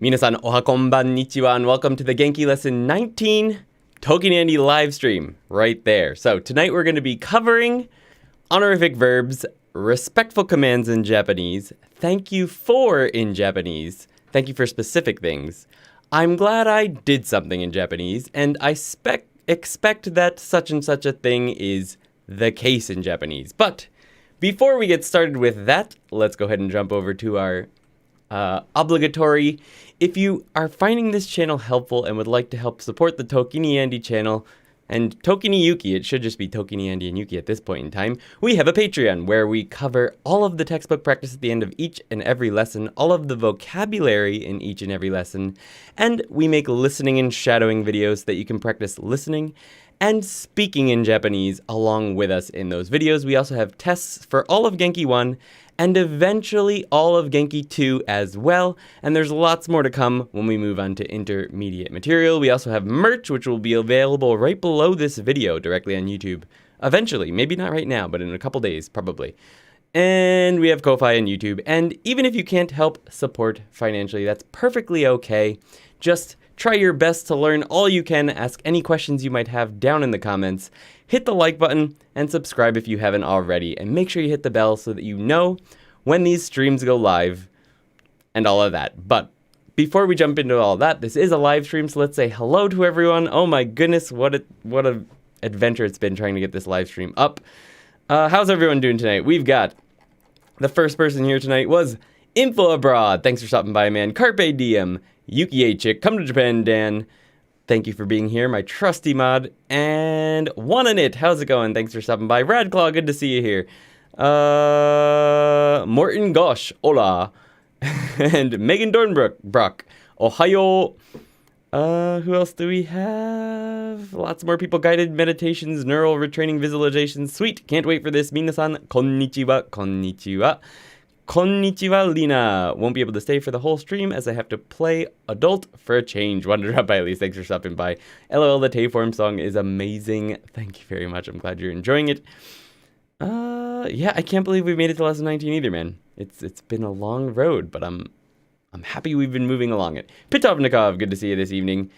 Minasan oha konbannichiwa and welcome to the Genki lesson 19 Tokini Andy live stream right there. So tonight we're going to be covering honorific verbs, respectful commands in Japanese, thank you for in Japanese, thank you for specific things, I'm glad I did something in Japanese, and I expect that such and such a thing is the case in Japanese. But before we get started with that, let's go ahead and jump over to our obligatory. If you are finding this channel helpful and would like to help support the Tokini Andy channel and Tokini Yuki, it should just be Tokini Andy and Yuki at this point in time, we have a Patreon where we cover all of the textbook practice at the end of each and every lesson, all of the vocabulary in each and every lesson, and we make listening and shadowing videos so that you can practice listening and speaking in Japanese along with us in those videos. We also have tests for all of Genki 1 and eventually all of Genki 2 as well. And there's lots more to come when we move on to intermediate material. We also have merch, which will be available right below this video directly on YouTube. Eventually, maybe not right now, but in a couple days, probably. And we have Ko-Fi and YouTube. And even if you can't help support financially, that's perfectly okay. Just try your best to learn all you can, ask any questions you might have down in the comments, hit the like button, and subscribe if you haven't already, and make sure you hit the bell so that you know when these streams go live, and all of that. But before we jump into all that, this is a live stream, so let's say hello to everyone. Oh my goodness, what a adventure it's been trying to get this live stream up. How's everyone doing tonight? We've got the first person here tonight was Info Abroad. Thanks for stopping by, man. Carpe Diem. Yuki A Chick, come to Japan, Dan. Thank you for being here, my trusty mod. And One in It, how's it going? Thanks for stopping by. Radclaw, good to see you here. Morton Gosh, hola. And Megan Dornbrook, ohayo. Who else do we have? Lots more people. Guided meditations, neural retraining visualizations. Sweet, can't wait for this. Minasan, konnichiwa, konnichiwa. Konnichiwa, Lina. Won't be able to stay for the whole stream as I have to play adult for a change. Wandered up by Elise. Thanks for stopping by. LOL, the Tayform song is amazing. Thank you very much. I'm glad you're enjoying it. Yeah, I can't believe we made it to lesson 19 either, man. It's been a long road, but I'm happy we've been moving along it. Pitovnikov, good to see you this evening.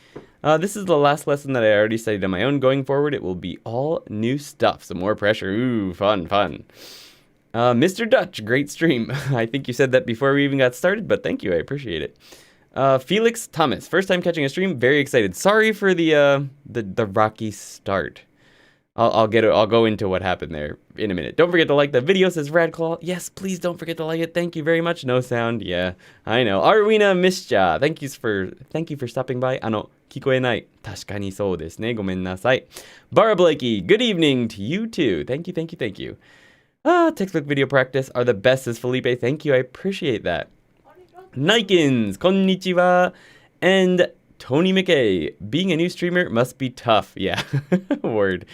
This is the last lesson that I already studied on my own. Going forward, it will be all new stuff. Some more pressure. Ooh, fun. Mr. Dutch, great stream. I think you said that before we even got started, but thank you, I appreciate it. Felix Thomas, first time catching a stream, very excited. Sorry for the rocky start. I'll go into what happened there in a minute. Don't forget to like the video, says Radclaw. Yes, please don't forget to like it. Thank you very much. No sound. Yeah, I know. Arwina Mischa, thank you for stopping by. Kikoenai. Tashikani sou desu ne. Gomen nasai. Bara Blakey, good evening to you too. Thank you. Textbook video practice are the best, says Felipe. Thank you, I appreciate that. Nikins, konnichiwa. And Tony McKay, being a new streamer must be tough. Yeah, word.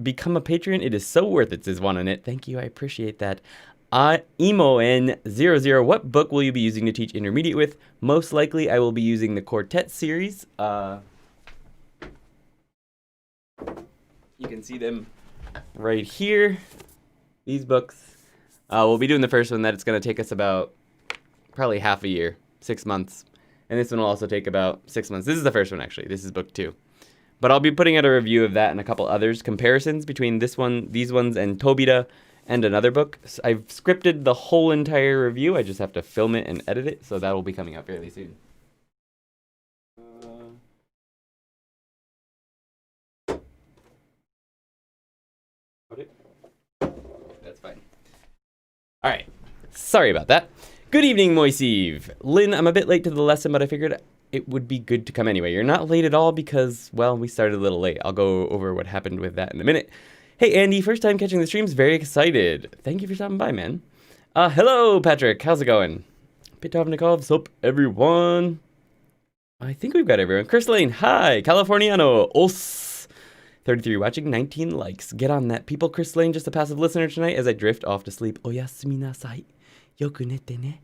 Become a patron, it is so worth it, says One on It. Thank you, I appreciate that. Emo-N00, what book will you be using to teach intermediate with? Most likely, I will be using the Quartet series. You can see them right here, these books. We'll be doing the first one. That it's going to take us about probably half a year, 6 months, and this one will also take about 6 months. This is the first one, actually. This is book 2, but I'll be putting out a review of that and a couple others, comparisons between this one, these ones, and Tobita and another book. So I've scripted the whole entire review. I just have to film it and edit it, so that will be coming out fairly soon. That's fine. All right. Sorry about that. Good evening, Moisive. Lynn, I'm a bit late to the lesson, but I figured it would be good to come anyway. You're not late at all because, well, we started a little late. I'll go over what happened with that in a minute. Hey, Andy, first time catching the streams. Very excited. Thank you for stopping by, man. Hello, Patrick. How's it going? Pitovnikov, sup, everyone. I think we've got everyone. Chris Lane, hi. Californiano, os. 33 watching, 19 likes. Get on that, people. Chris Lane, just a passive listener tonight as I drift off to sleep. Oyasumi nasai. Yoku nete ne.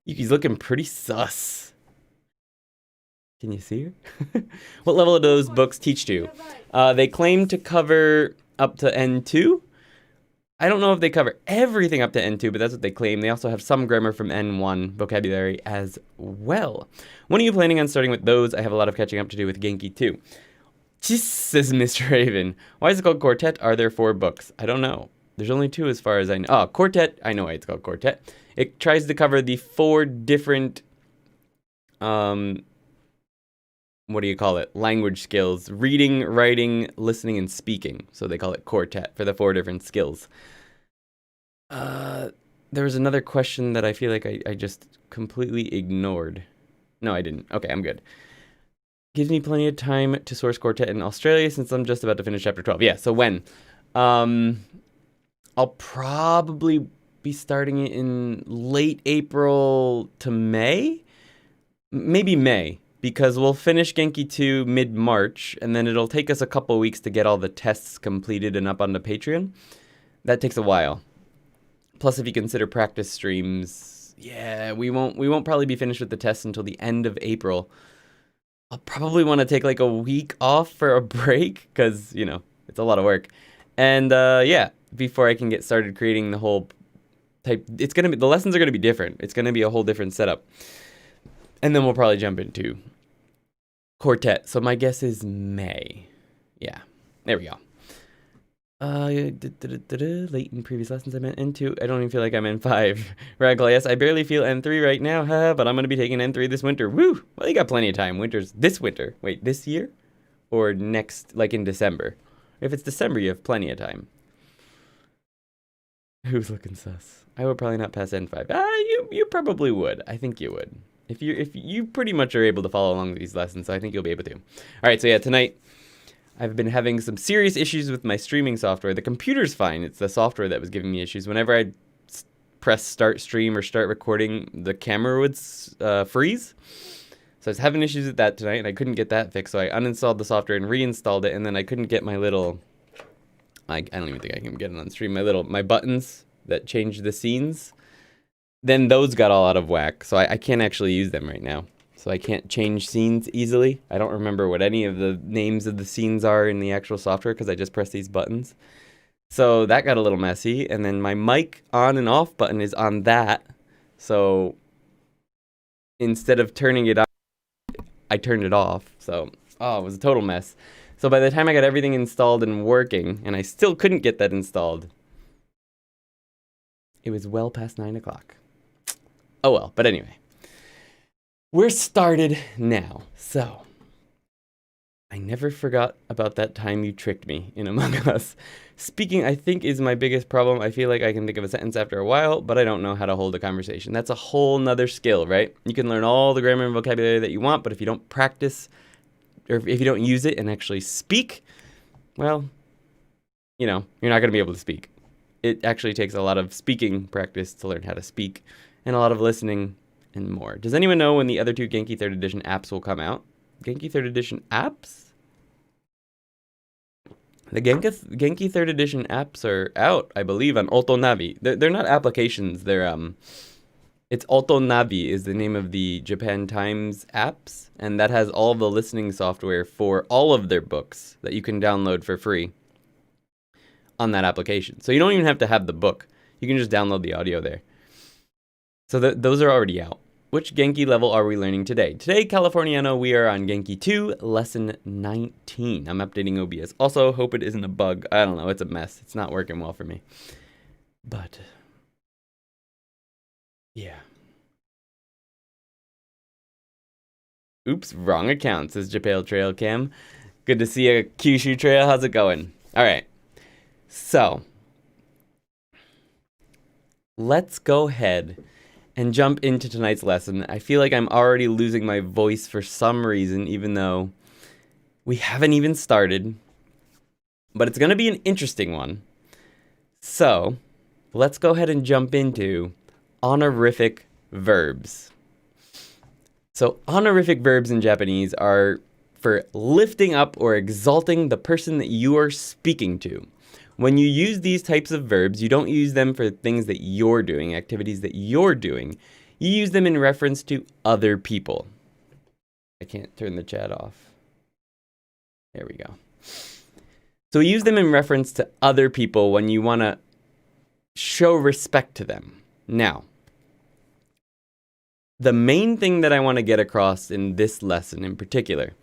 Yuki's looking pretty sus. Can you see her? What level of those books teach to? They claim to cover up to N2. I don't know if they cover everything up to N2, but that's what they claim. They also have some grammar from N1 vocabulary as well. When are you planning on starting with those? I have a lot of catching up to do with Genki too. Just says Mr. Raven. Why is it called Quartet? Are there 4 books? I don't know. There's only 2 as far as I know. Oh, Quartet. I know why it's called Quartet. It tries to cover the 4 different, what do you call it? Language skills. Reading, writing, listening, and speaking. So they call it Quartet for the 4 different skills. There was another question that I feel like I just completely ignored. No, I didn't. Okay, I'm good. Gives me plenty of time to source Quartet in Australia since I'm just about to finish chapter 12. Yeah, so when? I'll probably be starting it in late April to May. Maybe May, because we'll finish Genki 2 mid-March, and then it'll take us a couple weeks to get all the tests completed and up onto Patreon. That takes a while. Plus, if you consider practice streams, yeah, we won't probably be finished with the tests until the end of April. I'll probably want to take like a week off for a break, because, you know, it's a lot of work. And, yeah, before I can get started creating the whole type, the lessons are going to be different. It's going to be a whole different setup. And then we'll probably jump into Quartet. So my guess is May. Yeah, there we go. Late in previous lessons I meant N2. I don't even feel like I'm N5. Radical, yes, I barely feel N3 right now, but I'm going to be taking N3 this winter. Woo! Well, you got plenty of time. This winter. Wait, this year? Or next, like in December? If it's December, you have plenty of time. Who's looking sus? I would probably not pass N5. You probably would. I think you would. If you pretty much are able to follow along with these lessons, so I think you'll be able to. All right, so yeah, tonight I've been having some serious issues with my streaming software. The computer's fine. It's the software that was giving me issues. Whenever I press start stream or start recording, the camera would freeze. So I was having issues with that tonight, and I couldn't get that fixed. So I uninstalled the software and reinstalled it, and then I couldn't get my little... I don't even think I can get it on stream. My buttons that change the scenes. Then those got all out of whack, so I can't actually use them right now. So I can't change scenes easily. I don't remember what any of the names of the scenes are in the actual software because I just press these buttons. So that got a little messy. And then my mic on and off button is on that. So instead of turning it on, I turned it off. So, it was a total mess. So by the time I got everything installed and working, and I still couldn't get that installed, it was well past 9 o'clock. Oh well, but anyway. We're started now. So, I never forgot about that time you tricked me in Among Us. Speaking, I think, is my biggest problem. I feel like I can think of a sentence after a while, but I don't know how to hold a conversation. That's a whole nother skill, right? You can learn all the grammar and vocabulary that you want, but if you don't practice, or if you don't use it and actually speak, well, you're not going to be able to speak. It actually takes a lot of speaking practice to learn how to speak, and a lot of listening and more. Does anyone know when the other 2 Genki 3rd edition apps will come out? Genki 3rd edition apps? The Genki 3rd edition apps are out, I believe, on Otonavi. They're not applications. It's Otonavi is the name of the Japan Times apps, and that has all the listening software for all of their books that you can download for free on that application. So you don't even have to have the book. You can just download the audio there. So those are already out. Which Genki level are we learning today? Today, Californiano, we are on Genki 2, lesson 19. I'm updating OBS. Also, hope it isn't a bug. I don't know. It's a mess. It's not working well for me. But, yeah. Oops, wrong account, says Japale Trail Cam. Good to see you, Kyushu Trail. How's it going? All right. So, let's go ahead and jump into tonight's lesson. I feel like I'm already losing my voice for some reason, even though we haven't even started. But it's going to be an interesting one. So, let's go ahead and jump into honorific verbs. So, honorific verbs in Japanese are for lifting up or exalting the person that you are speaking to. When you use these types of verbs, you don't use them for things that you're doing, activities that you're doing. You use them in reference to other people. I can't turn the chat off. There we go. So we use them in reference to other people when you want to show respect to them. Now, the main thing that I want to get across in this lesson in particular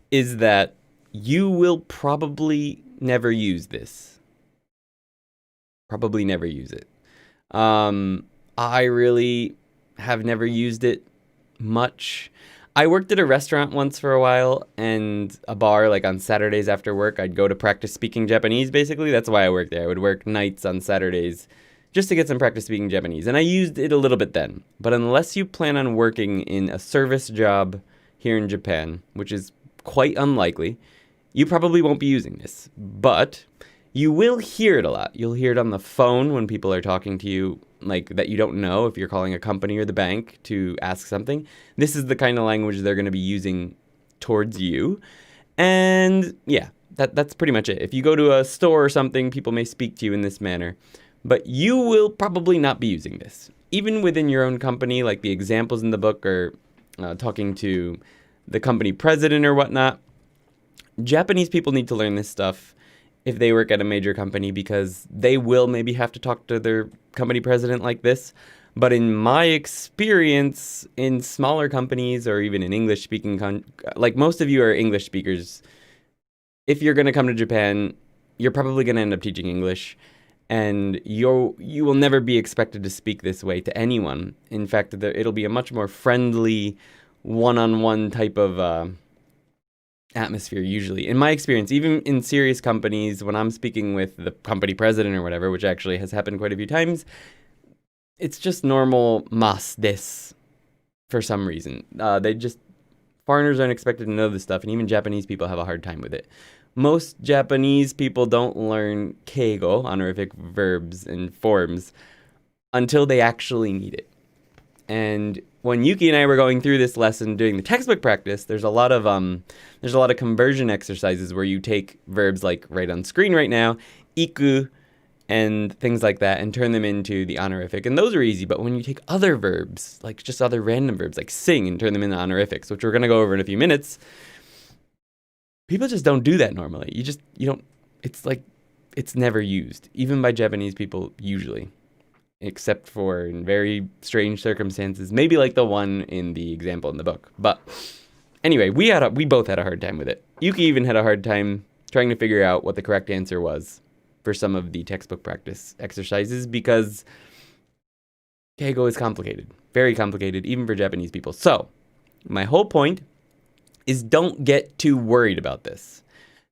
is that you will probably never use this. Probably never use it. I really have never used it much. I worked at a restaurant once for a while and a bar, like on Saturdays after work. I'd go to practice speaking Japanese, basically. That's why I worked there. I would work nights on Saturdays just to get some practice speaking Japanese. And I used it a little bit then. But unless you plan on working in a service job here in Japan, which is quite unlikely, you probably won't be using this. But you will hear it a lot. You'll hear it on the phone when people are talking to you, like that you don't know, if you're calling a company or the bank to ask something. This is the kind of language they're going to be using towards you. And yeah, that's pretty much it. If you go to a store or something, people may speak to you in this manner. But you will probably not be using this. Even within your own company, like the examples in the book are talking to the company president or whatnot. Japanese people need to learn this stuff if they work at a major company, because they will maybe have to talk to their company president like this. But in my experience, in smaller companies or even in English-speaking, like most of you are English speakers, if you're going to come to Japan, you're probably going to end up teaching English. And you will never be expected to speak this way to anyone. In fact, it'll be a much more friendly, one-on-one type of atmosphere usually. In my experience, even in serious companies, when I'm speaking with the company president or whatever, which actually has happened quite a few times, it's just normal mas des for some reason. Foreigners aren't expected to know this stuff, and even Japanese people have a hard time with it. Most Japanese people don't learn keigo, honorific verbs and forms, until they actually need it. And when Yuki and I were going through this lesson doing the textbook practice, there's a lot of conversion exercises where you take verbs like right on screen right now, iku, and things like that, and turn them into the honorific. And those are easy, but when you take other verbs, like just other random verbs, like sing, and turn them into honorifics, which we're going to go over in a few minutes, people just don't do that normally. It's never used, even by Japanese people usually, except for in very strange circumstances, maybe like the one in the example in the book. But anyway, we both had a hard time with it. Yuki even had a hard time trying to figure out what the correct answer was for some of the textbook practice exercises, because keigo is complicated, very complicated, even for Japanese people. So my whole point is don't get too worried about this.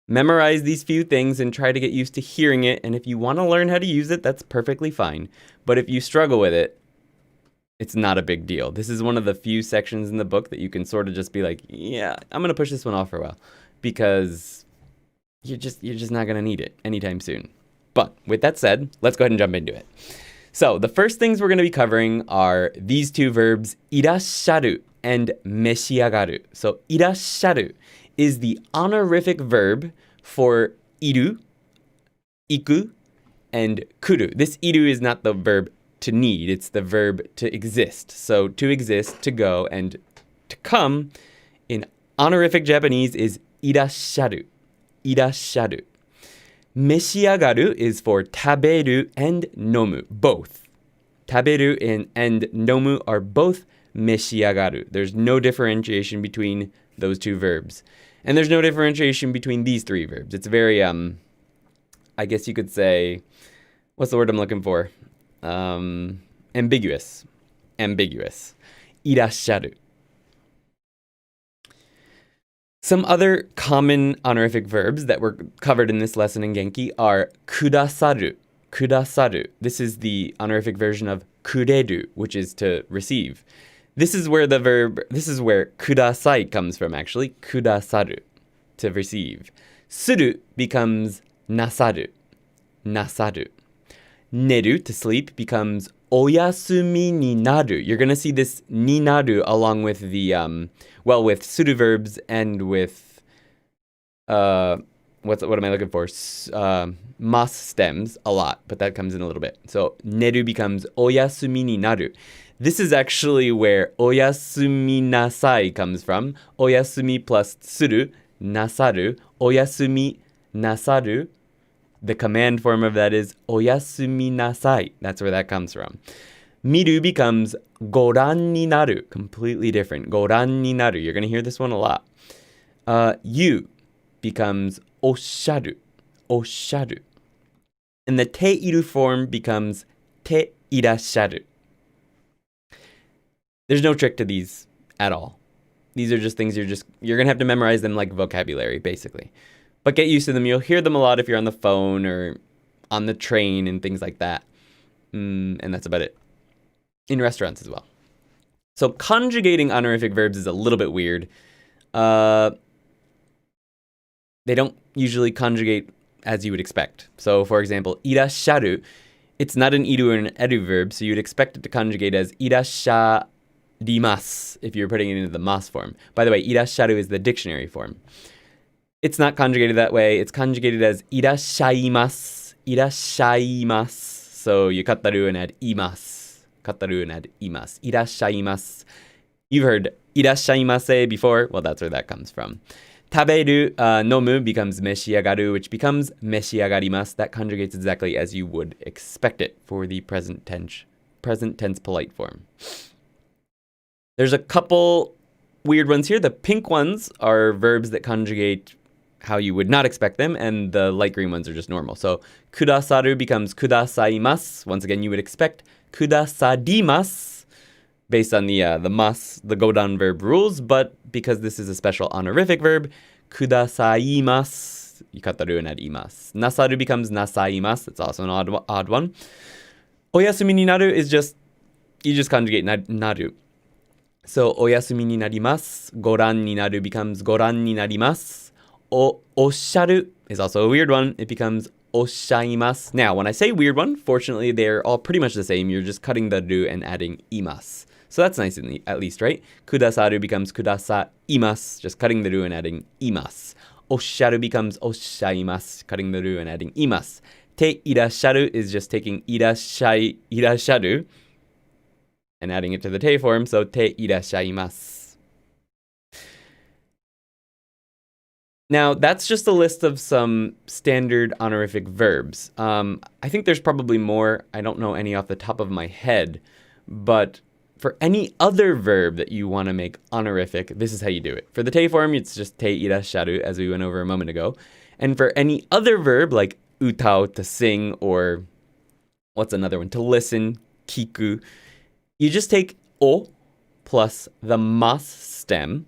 Memorize these few things and try to get used to hearing it. And if you want to learn how to use it, that's perfectly fine. But if you struggle with it, it's not a big deal. This is one of the few sections in the book that you can sort of just be like, yeah, I'm going to push this one off for a while, because you're just not going to need it anytime soon. But with that said, let's go ahead and jump into it. So the first things we're going to be covering are these two verbs, irasharu and meshiagaru. So irasharu is the honorific verb for iru, iku, and kuru. This iru is not the verb to need, it's the verb to exist. So to exist, to go, and to come in honorific Japanese is irasharu. Irasharu. Meshiagaru is for taberu and nomu, both. Taberu and nomu are both meshiagaru. There's no differentiation between those two verbs. And there's no differentiation between these three verbs. It's very, I guess you could say, what's the word I'm looking for? Ambiguous. Ambiguous. Irasharu. Some other common honorific verbs that were covered in this lesson in Genki are kudasaru. Kudasaru. This is the honorific version of kureru, which is to receive. This is where kudasai comes from, actually. Kudasaru, to receive. Suru becomes nasaru. Nasaru. Neru, to sleep, becomes oyasumi ni naru. You're going to see this ni naru along with the, with suru verbs and with, what am I looking for? Mas stems a lot, but that comes in a little bit. So, neru becomes oyasumi ni naru. This is actually where oyasumi nasai comes from. Oyasumi plus suru, nasaru. Oyasumi nasaru. The command form of that is oyasumi nasai. That's where that comes from. Miru becomes goran ni naru. Completely different. Goran ni naru. You're going to hear this one a lot. You becomes osharu. Osharu. And the te iru form becomes te irasharu. There's no trick to these at all. These are just things you're going to have to memorize them like vocabulary, basically. But get used to them. You'll hear them a lot if you're on the phone or on the train and things like that. And that's about it. In restaurants as well. So conjugating honorific verbs is a little bit weird. They don't usually conjugate as you would expect. So for example, irasharu, it's not an iru or an eru verb, so you'd expect it to conjugate as irasharimasu if you're putting it into the mas form. By the way, irasharu is the dictionary form. It's not conjugated that way. It's conjugated as irashaimasu, irashaimasu. So you cut the ru and add imasu. Cut the ru and add imasu. Irashaimasu. You've heard irashaimase before. Well, that's where that comes from. Taberu, nomu becomes meshiagaru, which becomes meshiagarimasu. That conjugates exactly as you would expect it for the present tense polite form. There's a couple weird ones here. The pink ones are verbs that conjugate how you would not expect them, and the light green ones are just normal. So kudasaru becomes kudasaimasu. Once again, you would expect kudasadimasu based on the mas, the godan verb rules, but because this is a special honorific verb, kudasaimasu, you cut the ru and add imasu. Nasaru becomes nasaimasu. It's also an odd one. Oyasumi ni naru is you just conjugate naru. So oyasumi ni narimasu, goran ni naru becomes goran ni narimasu. Osharu is also a weird one. It becomes oshaimasu. Now, when I say weird one, fortunately, they're all pretty much the same. You're just cutting the ru and adding imasu. So that's nice at least, right? Kudasaru becomes kudasaimasu, just cutting the ru and adding imasu. Osharu becomes oshaimasu, cutting the ru and adding imasu. Te irasharu is just taking irasharu and adding it to the te form, so te irashaimasu. Now, that's just a list of some standard honorific verbs. I think there's probably more. I don't know any off the top of my head, but for any other verb that you want to make honorific, this is how you do it. For the te form, it's just te irasharu, as we went over a moment ago. And for any other verb, like utao, to sing, or what's another one? To listen, kiku. You just take o plus the mas stem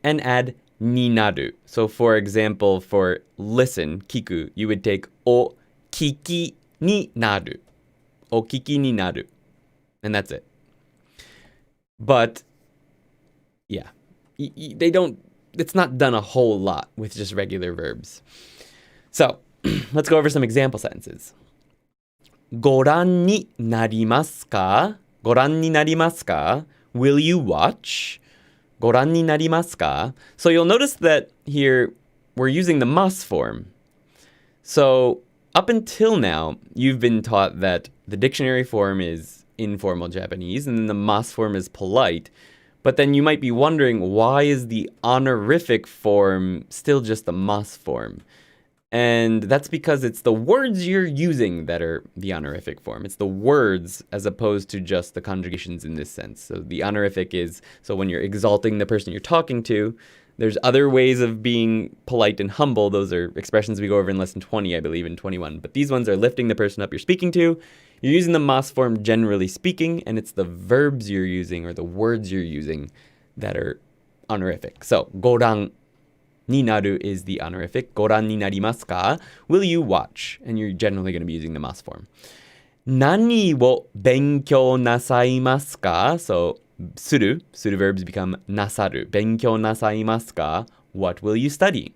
and add ni naru. So for example, for listen, kiku, you would take o kiki ni naru. O kiki ni naru. And that's it. But yeah, it's not done a whole lot with just regular verbs. So let's go over some example sentences. Goran ni narimasu ka? Goran ni narimasu ka? Will you watch? Goran ni narimasu ka? So you'll notice that here we're using the mas form. So up until now, you've been taught that the dictionary form is informal Japanese and then the mas form is polite. But then you might be wondering, why is the honorific form still just the mas form? And that's because it's the words you're using that are the honorific form. It's the words as opposed to just the conjugations in this sense. So the honorific is, so when you're exalting the person you're talking to, there's other ways of being polite and humble. Those are expressions we go over in lesson 20, I believe, in 21. But these ones are lifting the person up you're speaking to. You're using the mas form generally speaking, and it's the verbs you're using or the words you're using that are honorific. So, goran ni naru is the honorific. Goran ni narimasu ka? Will you watch? And you're generally going to be using the mas form. Nani wo benkyou nasaimasu ka? So, suru verbs become nasaru. Benkyou nasaimasu ka? What will you study?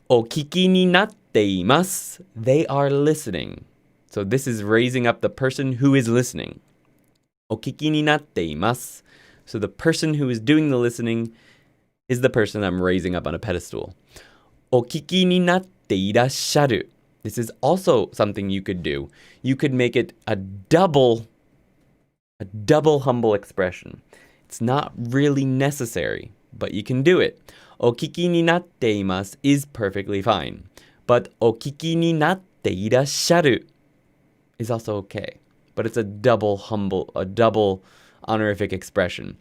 O kiki ni natte imasu. They are listening. So this is raising up the person who is listening. O kiki ni natte imasu. So the person who is doing the listening is the person I'm raising up on a pedestal. O kiki ni natte irasharu. This is also something you could do. You could make it a double humble expression. It's not really necessary, but you can do it. O kiki ni natte imasu is perfectly fine. But o kiki ni natte irasharu is also okay. But it's a double honorific expression.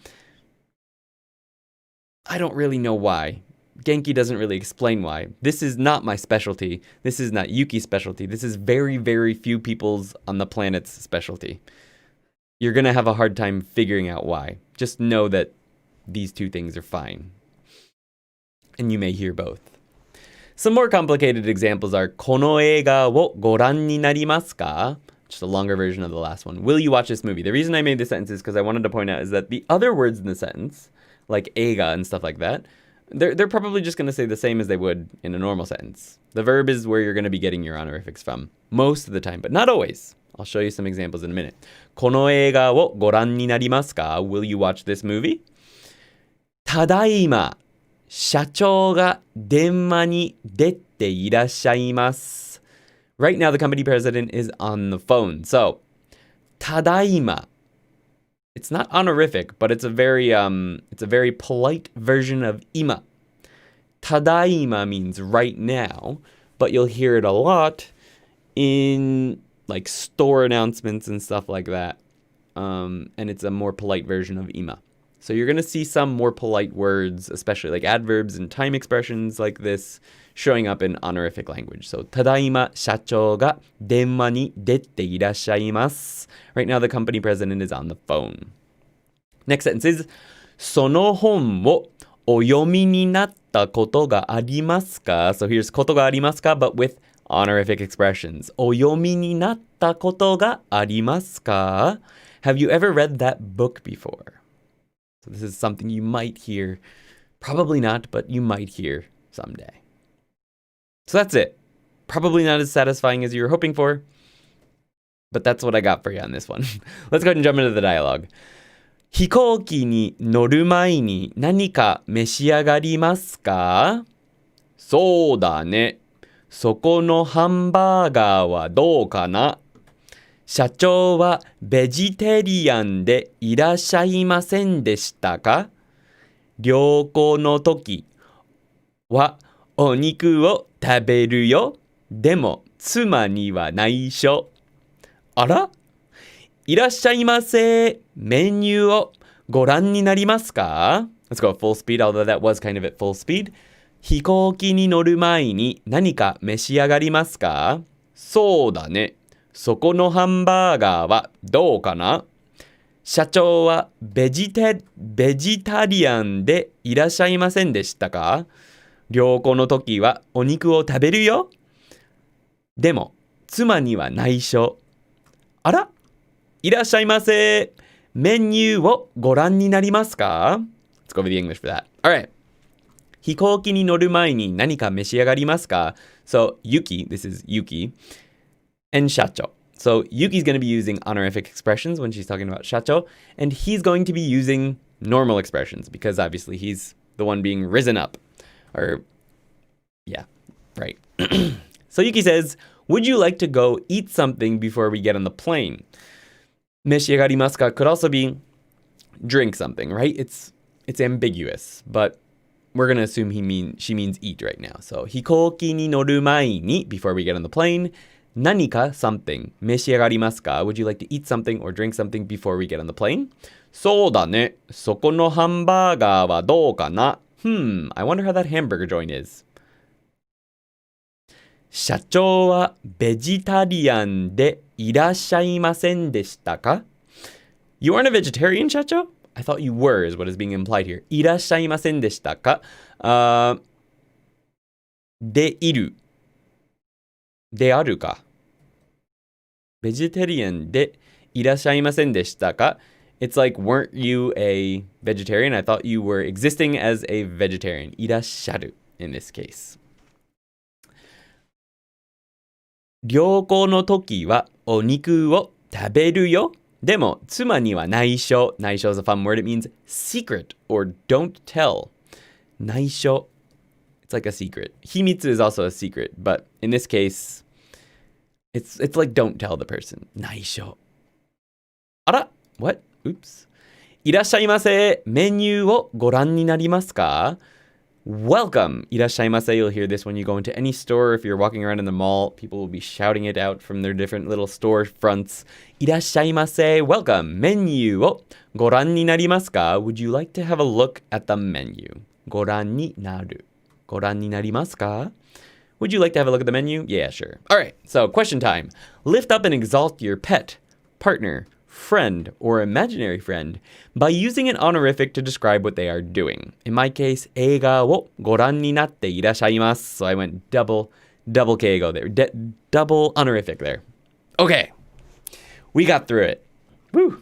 I don't really know why. Genki doesn't really explain why. This is not my specialty. This is not Yuki's specialty. This is very, very few people's on the planet's specialty. You're going to have a hard time figuring out why. Just know that these two things are fine. And you may hear both. Some more complicated examples are この映画をご覧になりますか? Just a longer version of the last one. Will you watch this movie? The reason I made this sentence is because I wanted to point out is that the other words in the sentence, like eiga and stuff like that, they're probably just going to say the same as they would in a normal sentence. The verb is where you're going to be getting your honorifics from most of the time, but not always. I'll show you some examples in a minute. この映画をご覧になりますか? Will you watch this movie? ただいま社長が電話に出ていらっしゃいます. Right now, the company president is on the phone. So, ただいま. It's not honorific, but it's a very polite version of ima. ただいま means right now, but you'll hear it a lot in like store announcements and stuff like that. And it's a more polite version of ima. So you're going to see some more polite words, especially like adverbs and time expressions like this, showing up in honorific language. So, ただいま社長が電話に出ていらっしゃいます. Right now, the company president is on the phone. Next sentence is, その本をお読みになったことがありますか? So here's ことがありますか, but with honorific expressions. お読みになったことがありますか? Have you ever read that book before? So this is something you might hear. Probably not, but you might hear someday. So that's it. Probably not as satisfying as you were hoping for, but that's what I got for you on this one. Let's go ahead and jump into the dialogue. 飛行機に乗る前に何か召し上がりますか? そうだね。そこのハンバーガーはどうかな? 社長はベジタリアンでいらっしゃいませんでしたか? 旅行の時はお肉を食べるよ。でも妻には内緒。あら? いらっしゃいませ。メニューをご覧になりますか? Let's go at full speed, although that was kind of at full speed. 飛行機に乗る前に何か召し上がりますか? そうだね。そこのハンバーガーはどうかな? 社長はベジタリアンでいらっしゃいませんでしたか? 旅行の時はお肉を食べるよ。でも妻には内緒。あら? いらっしゃいませ。メニューをご覧になりますか? Let's go over the English for that. Alright. 飛行機に乗る前に何か召し上がりますか? So, Yuki, this is Yuki, and Shacho. So, Yuki's going to be using honorific expressions when she's talking about Shacho, and he's going to be using normal expressions because obviously he's the one being risen up. Or, yeah, right. So, Yuki says, would you like to go eat something before we get on the plane? 召し上がりますか could also be drink something, right? It's ambiguous, but we're going to assume she means eat right now. So, 飛行機に乗る前に before we get on the plane, 何か something 召し上がりますか? Would you like to eat something or drink something before we get on the plane? そうだね。そこのハンバーガーはどうかな? I wonder how that hamburger joint is. 社長はベジタリアンでいらっしゃいませんでしたか? You aren't a vegetarian, 社長? I thought you were, is what is being implied here. いらっしゃいませんでしたか? でいる。であるか。ベジタリアンでいらっしゃいませんでしたか? It's like, weren't you a vegetarian? I thought you were existing as a vegetarian. いらっしゃる in this case. 旅行の時はお肉を食べるよ。でも妻には内緒。内緒 is a fun word. It means secret or don't tell. 内緒. It's like a secret. 秘密 is also a secret, but in this case, it's like don't tell the person. 内緒. あら? What? Oops. いらっしゃいませ。メニューをご覧になりますか? Welcome. Irashaimase. You'll hear this when you go into any store. If you're walking around in the mall, people will be shouting it out from their different little store fronts. Irashaimase. Welcome. Menu o goran ni narimasu ka? Would you like to have a look at the menu? Goran ni naru. Goran ni narimasu ka? Would you like to have a look at the menu? Yeah, sure. All right, so question time. Lift up and exalt your pet, partner, friend, or imaginary friend by using an honorific to describe what they are doing. In my case, eiga wo goran ni natte irashaimasu. So I went double keigo there. Double honorific there. Okay, we got through it. Woo!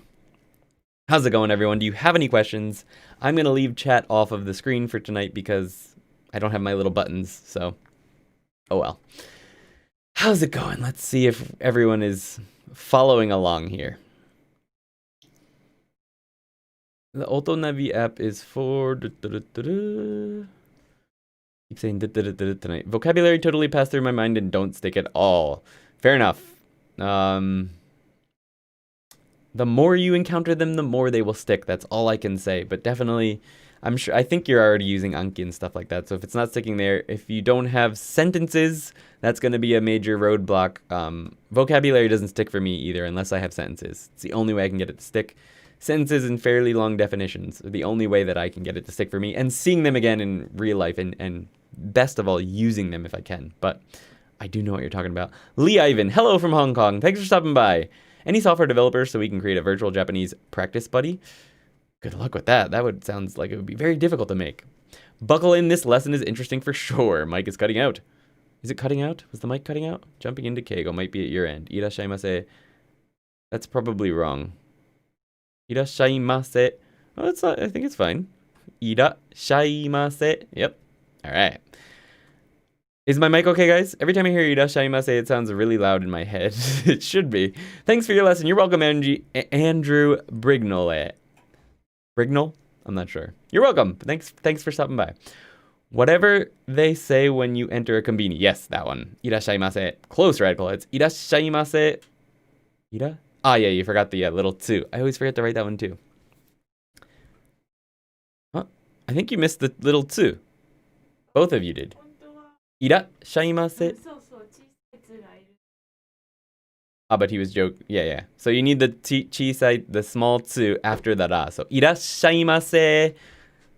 How's it going, everyone? Do you have any questions? I'm going to leave chat off of the screen for tonight because I don't have my little buttons, so... Oh well. How's it going? Let's see if everyone is following along here. The AutoNavi app is for... Keep saying tonight. Vocabulary totally passed through my mind and don't stick at all. Fair enough. The more you encounter them, the more they will stick. That's all I can say. But definitely... I think you're already using Anki and stuff like that. So if it's not sticking there, if you don't have sentences, that's going to be a major roadblock. Vocabulary doesn't stick for me either unless I have sentences. It's the only way I can get it to stick. Sentences and fairly long definitions are the only way that I can get it to stick for me. And seeing them again in real life and best of all, using them if I can. But I do know what you're talking about. Lee Ivan, hello from Hong Kong. Thanks for stopping by. Any software developers so we can create a virtual Japanese practice buddy? Good luck with that. That sounds like it would be very difficult to make. Buckle in, this lesson is interesting for sure. Mic is cutting out. Is it cutting out? Was the mic cutting out? Jumping into Keigo might be at your end. Irashaimase. That's probably wrong. Irashaimase. Oh, it's not, I think it's fine. Irashaimase. Yep. All right. Is my mic okay, guys? Every time I hear irashaimase, it sounds really loud in my head. It should be. Thanks for your lesson. You're welcome, Andrew Brignole. Brignol? I'm not sure. You're welcome. Thanks for stopping by. Whatever they say when you enter a konbini. Yes, that one. Irashaimase. Close, Radical. It's irashaimase. Ira? Ah, yeah, you forgot the little tsu. I always forget to write that one too. Huh? I think you missed the little tsu. Both of you did. Irashaimase. Ah, but he was joking. Yeah. So you need the chisai, the small tsu after the ra. So irashaimase.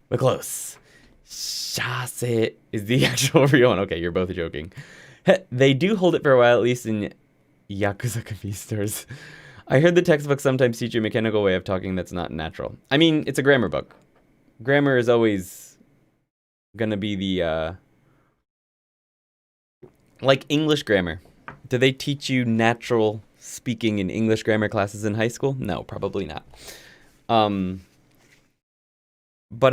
We're close. Shase is the actual real one. Okay, you're both joking. They do hold it for a while, at least in Yakuza convenience stores. I heard the textbook sometimes teach you a mechanical way of talking that's not natural. I mean, it's a grammar book. Grammar is always gonna be the like English grammar. Do they teach you natural speaking in English grammar classes in high school? No, probably not. But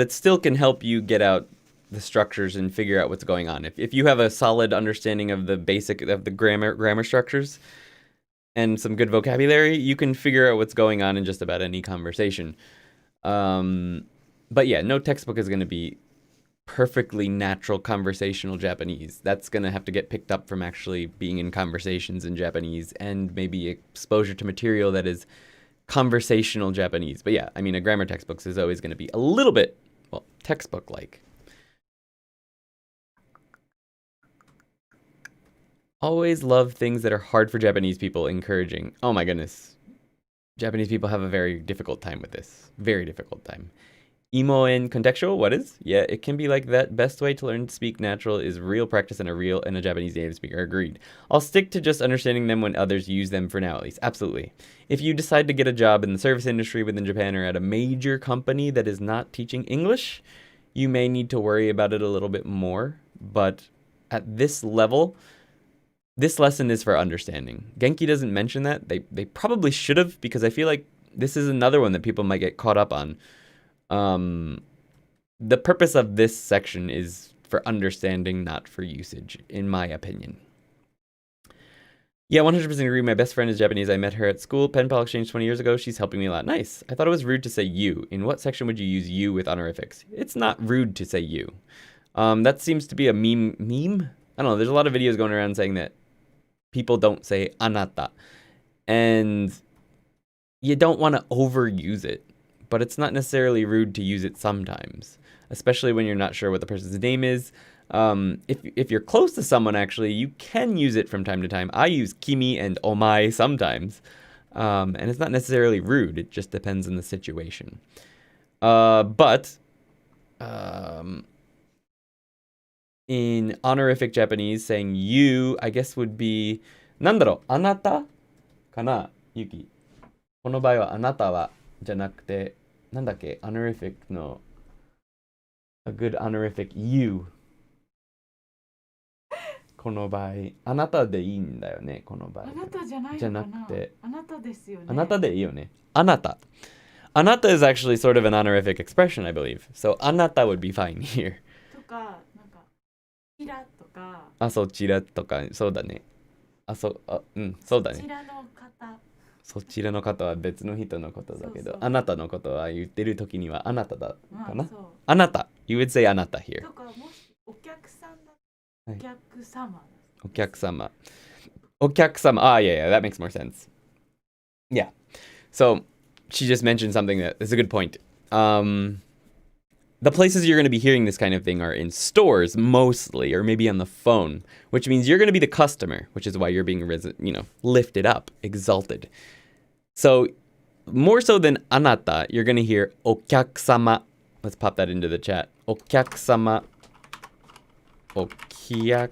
it still can help you get out the structures and figure out what's going on. If you have a solid understanding of the grammar structures and some good vocabulary, you can figure out what's going on in just about any conversation. But yeah, no textbook is going to be perfectly natural conversational Japanese. That's going to have to get picked up from actually being in conversations in Japanese and maybe exposure to material that is conversational Japanese. But yeah, I mean, a grammar textbook is always going to be a little bit, well, textbook-like. Always love things that are hard for Japanese people, encouraging. Oh my goodness. Japanese people have a very difficult time with this. Very difficult time. Emo and contextual, what is? Yeah, it can be like that. Best way to learn to speak natural is real practice and a Japanese native speaker. Agreed. I'll stick to just understanding them when others use them for now, at least. Absolutely. If you decide to get a job in the service industry within Japan or at a major company that is not teaching English, you may need to worry about it a little bit more. But at this level, this lesson is for understanding. Genki doesn't mention that. They probably should have, because I feel like this is another one that people might get caught up on. The purpose of this section is for understanding, not for usage, in my opinion. Yeah, 100% agree. My best friend is Japanese. I met her at school. Pen pal exchange 20 years ago. She's helping me a lot. Nice. I thought it was rude to say you. In what section would you use you with honorifics? It's not rude to say you. That seems to be a meme? I don't know. There's a lot of videos going around saying that people don't say anata. And you don't want to overuse it. but it's not necessarily rude to use it sometimes, especially when you're not sure what the person's name is. If you're close to someone, actually, you can use it from time to time. I use kimi and omae sometimes, and it's not necessarily rude. It just depends on the situation. But in honorific Japanese, saying you, I guess, would be なんだろう、あなたかな、ゆき。この場合はあなたはじゃなくて、なんだっけ、honorific の a good honorific you。この場合、あなたでいいんだよね、この場合。あなたじゃないのかな。じゃなくて、あなたですよね。あなたでいいよね。あなた。Anata is actually sort of an honorific expression, I believe. So, anata would be fine here. とか、なんか、ちらとか。あ、そちらとか、そうだね。そうだね。そちらの方。そちらの方は別の人のことだけど、そうそうあなたのことは言ってる時にはあなただかな。そうあなた。You would say あなた here. とか、もしお客さんだ、お客様。お客様。お客様。Ah, yeah, that makes more sense. Yeah. So, she just mentioned something that is a good point. The places you're going to be hearing this kind of thing are in stores mostly, or maybe on the phone, which means you're going to be the customer, which is why you're being, lifted up, exalted. So, more so than anata, you're going to hear okyakusama. Let's pop that into the chat. Okyakusama. Okyakusama.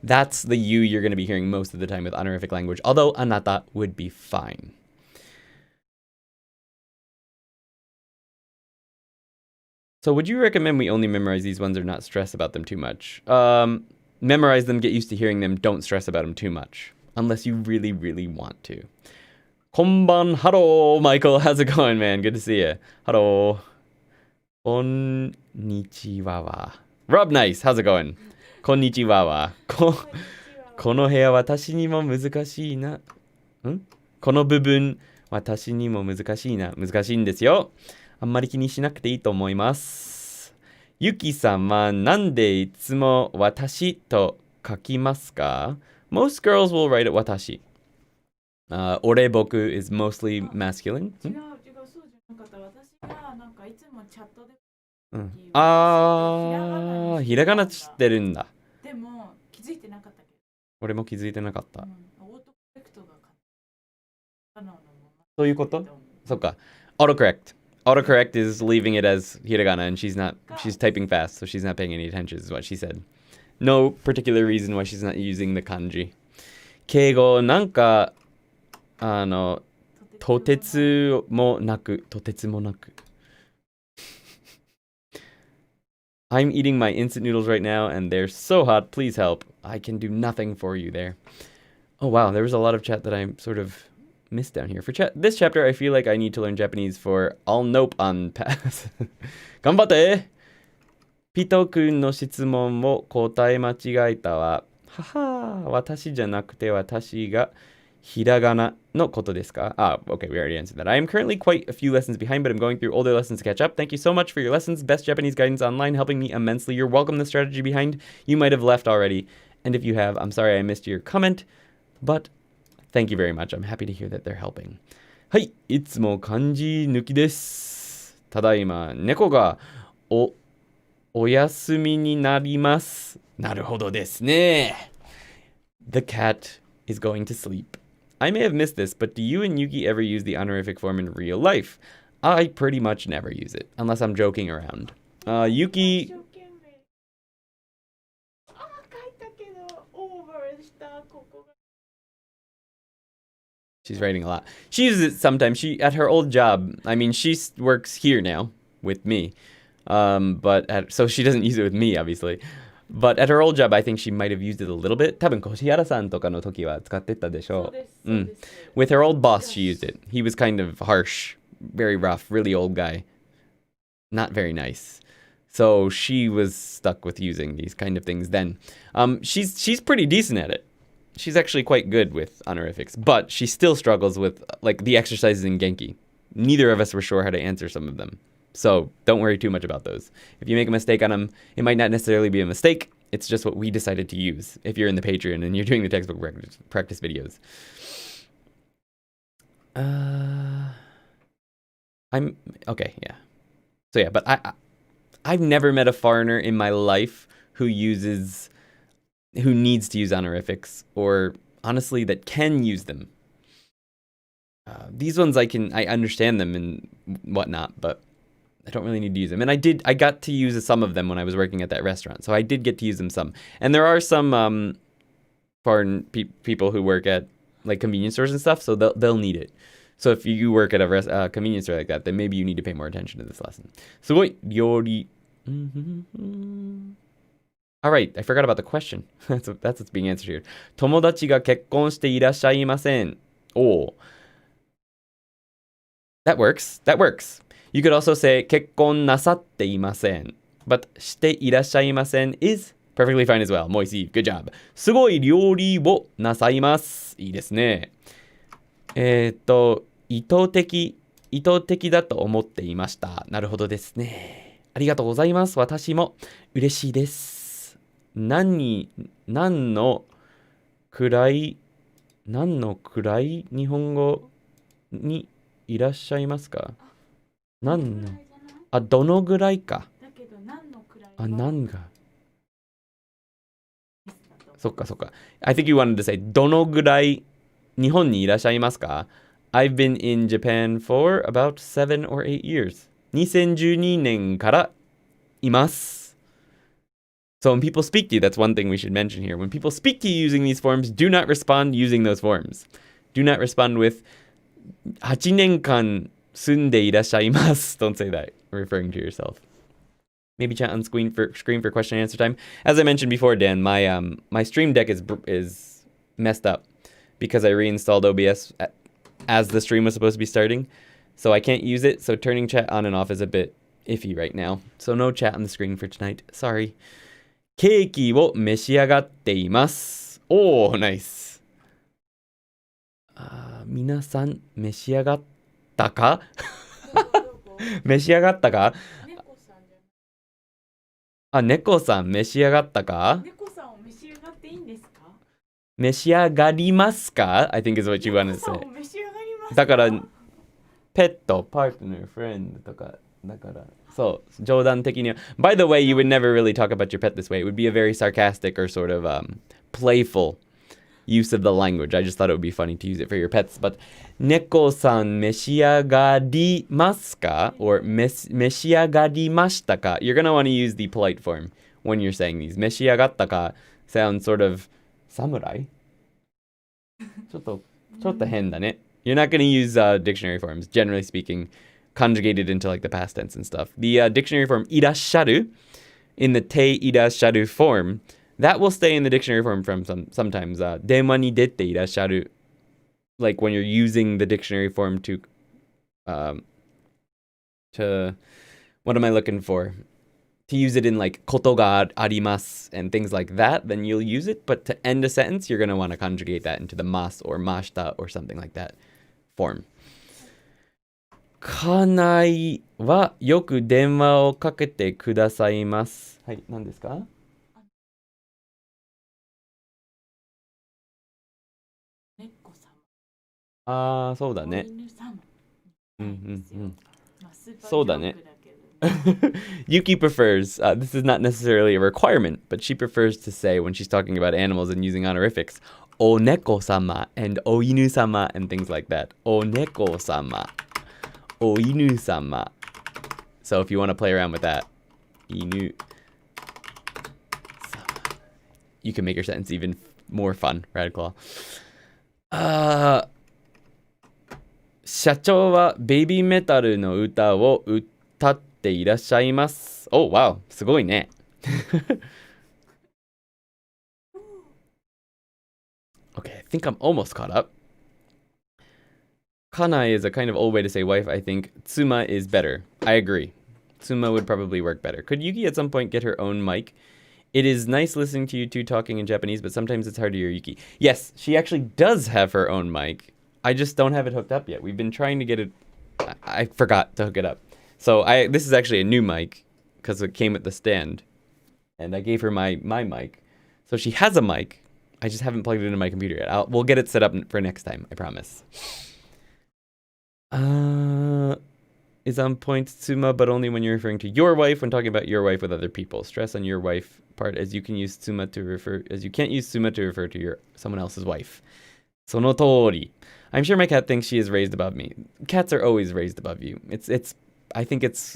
That's the you you're going to be hearing most of the time with honorific language, although anata would be fine. So would you recommend we only memorize these ones or not stress about them too much? Memorize them, get used to hearing them, don't stress about them too much, unless you really, really want to. Konban, hello, Michael, how's it going, man? Good to see you. Hello. Konnichiwa wa. Rob, nice, how's it going? Konnichiwa wa. この部屋私にも難しいな。この部分私にも難しいな。難しいんですよ。あんまり気にしなくていいと思います。ゆきさんはなんでいつも私と書きますか？ Most girls will write it 私。俺僕 is mostly masculine. 違う、そうじゃなかった。私がなんかいつもチャットで。ひらがな知ってるんだ。でも気づいてなかったけど。俺も気づいてなかった。オートコレクトがそういうこと？そっか。Autocorrect. Autocorrect is leaving it as hiragana and she's typing fast, so she's not paying any attention is what she said. No particular reason why she's not using the kanji. 敬語なんかとてつもなく I'm eating my instant noodles right now and they're so hot. Please help. I can do nothing for you there. Oh wow, there was a lot of chat that I sort of missed down here. For this chapter, I feel like I need to learn Japanese for I'll nope on pass. 頑張って!ピト君の質問を答え間違えたわ。はは、私じゃなくて私がひらがなのことですか? Okay, we already answered that. I am currently quite a few lessons behind, but I'm going through older lessons to catch up. Thank you so much for your lessons. Best Japanese guidance online, helping me immensely. You're welcome. The strategy behind you might have left already. And if you have, I'm sorry I missed your comment, but thank you very much. I'm happy to hear that they're helping. はい、いつも漢字抜きです。ただいま猫がお休みになります。なるほどですね。The cat is going to sleep. I may have missed this, but do you and Yuki ever use the honorific form in real life? I pretty much never use it, unless I'm joking around. Yuki... She's writing a lot. She uses it sometimes. At her old job, I mean, she works here now with me. So she doesn't use it with me, obviously. But at her old job, I think she might have used it a little bit. 多分、Koshihara-san とかの時は使ってたでしょう。With her old boss, she used it. He was kind of harsh, very rough, really old guy. Not very nice. So she was stuck with using these kind of things then. She's pretty decent at it. She's actually quite good with honorifics, but she still struggles with like the exercises in Genki. Neither of us were sure how to answer some of them. So don't worry too much about those. If you make a mistake on them, it might not necessarily be a mistake. It's just what we decided to use if you're in the Patreon and you're doing the textbook practice videos. I'm okay, yeah. So yeah, but I've never met a foreigner in my life who needs to use honorifics, or honestly that can use them. These ones I understand them and whatnot, but I don't really need to use them. And I got to use some of them when I was working at that restaurant, so I did get to use them some. And there are some foreign people who work at like convenience stores and stuff, so they'll need it. So if you work at a convenience store like that, then maybe you need to pay more attention to this lesson. すごい料理 All right, I forgot about the question. That's what's being answered here. 友達が結婚していらっしゃいません. Oh. That works. That works. You could also say 結婚なさっていません. But していらっしゃいません is perfectly fine as well. Moisey, good job. すごい料理をなさいます。いいですね。意図的だと思っていました。なるほどですね。ありがとうございます。私も嬉しいです。何のくらい日本語にいらっしゃいますか？どのぐらいか。だけど何のくらい何が。そっか。I think you wanted to say どのぐらい日本にいらっしゃいますか？ I've been in Japan for about 7 or 8 years. 2012年からいます。So when people speak to you, that's one thing we should mention here. When people speak to you using these forms, do not respond using those forms. Do not respond with 8年間住んでいらっしゃいます. Don't say that, referring to yourself. Maybe chat on screen for question and answer time. As I mentioned before, Dan, my stream deck is messed up because I reinstalled OBS as the stream was supposed to be starting. So I can't use it, so turning chat on and off is a bit iffy right now. So no chat on the screen for tonight. Sorry. ケーキを召し上がっています。Oh, nice. 皆さん召し上がったか？召し上がったか？猫さん召し上がったか？猫さんを召し上がっていいんですか？召し上がりますか？ I think is what you want to say. 召し上がりますか？だからペット、パートナー、フレンドとかだからそう冗談的には By the way, you would never really talk about your pet this way. It would be a very sarcastic or sort of playful use of the language. I just thought it would be funny to use it for your pets. But 猫さん召し上がりますか or 召し上がりましたか You're going to want to use the polite form when you're saying these. 召し上がったか sounds sort of samurai. ちょっと変だね. You're not going to use dictionary forms, generally speaking, conjugated into like the past tense and stuff. The dictionary form いらっしゃる in the ていらっしゃる form, that will stay in the dictionary form from sometimes. 電話に出ていらっしゃる like when you're using the dictionary form to what am I looking for? To use it in like ことがあります and things like that, then you'll use it. But to end a sentence, you're going to want to conjugate that into the mas or mashita or something like that form. 家内はよく電話をかけてくださいます。はい、何ですか？猫様。そうだね。犬様。そうだね。Yuki prefers, this is not necessarily a requirement, but she prefers to say when she's talking about animals and using honorifics, お猫様 and お犬様 and things like that. お猫様 お犬様 So if you want to play around with that, 犬様 You can make your sentence even more fun, Radclaw. 社長はベイビーメタルの歌を歌っていらっしゃいます。Oh, wow. すごいね。Okay, I think I'm almost caught up. Kanai is a kind of old way to say wife, I think. Tsuma is better. I agree. Tsuma would probably work better. Could Yuki at some point get her own mic? It is nice listening to you two talking in Japanese, but sometimes it's hard to hear Yuki. Yes, she actually does have her own mic. I just don't have it hooked up yet. We've been trying to get it. I forgot to hook it up. So this is actually a new mic because it came with the stand. And I gave her my mic. So she has a mic. I just haven't plugged it into my computer yet. We'll get it set up for next time, I promise. Is on point, tsuma, but only when you're referring to your wife when talking about your wife with other people. Stress on your wife part as you can't use tsuma to refer to your someone else's wife. その通り. I'm sure my cat thinks she is raised above me. Cats are always raised above you. I think it's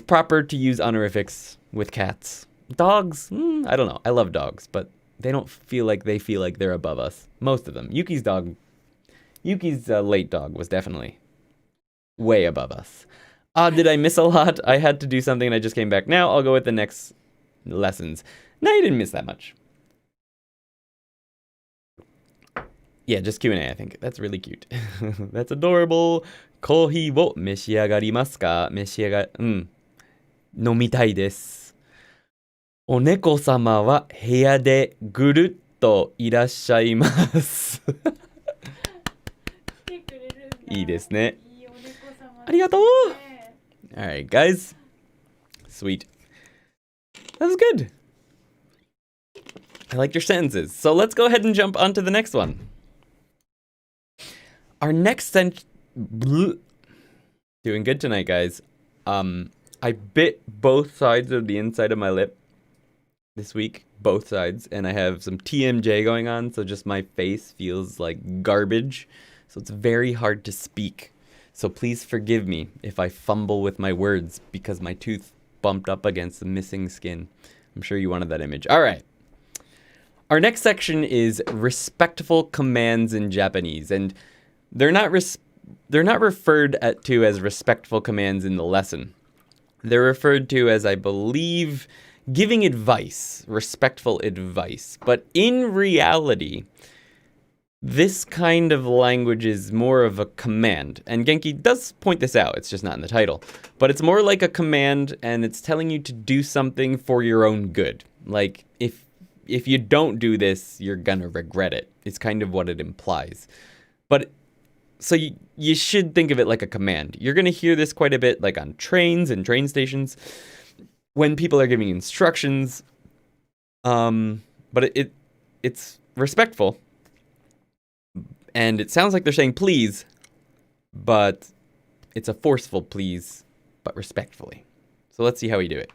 proper to use honorifics with cats. Dogs, I don't know. I love dogs, but they don't feel like they're above us. Most of them. Yuki's late dog was definitely way above us. Did I miss a lot? I had to do something and I just came back. Now I'll go with the next lessons. No, you didn't miss that much. Yeah, just Q&A, I think. That's really cute. That's adorable. コーヒーを召し上がりますか？飲みたいです。お猫様は部屋でぐるっといらっしゃいます。いいですね。ありがとう。Alright, guys. Sweet. That was good. I liked your sentences. So let's go ahead and jump onto the next one. Our next doing good tonight, guys. I bit both sides of the inside of my lip this week, both sides, and I have some TMJ going on, so just my face feels like garbage, so it's very hard to speak. So please forgive me if I fumble with my words because my tooth bumped up against the missing skin. I'm sure you wanted that image. All right. Our next section is respectful commands in Japanese, and they're not referred to as respectful commands in the lesson. They're referred to as, I believe, giving advice, respectful advice. But in reality, this kind of language is more of a command. And Genki does point this out, it's just not in the title. But it's more like a command, and it's telling you to do something for your own good. Like, if you don't do this, you're gonna regret it. It's kind of what it implies. But so you should think of it like a command. You're going to hear this quite a bit, like on trains and train stations, when people are giving instructions. But it's respectful, and it sounds like they're saying please, but it's a forceful please, but respectfully. So let's see how we do it.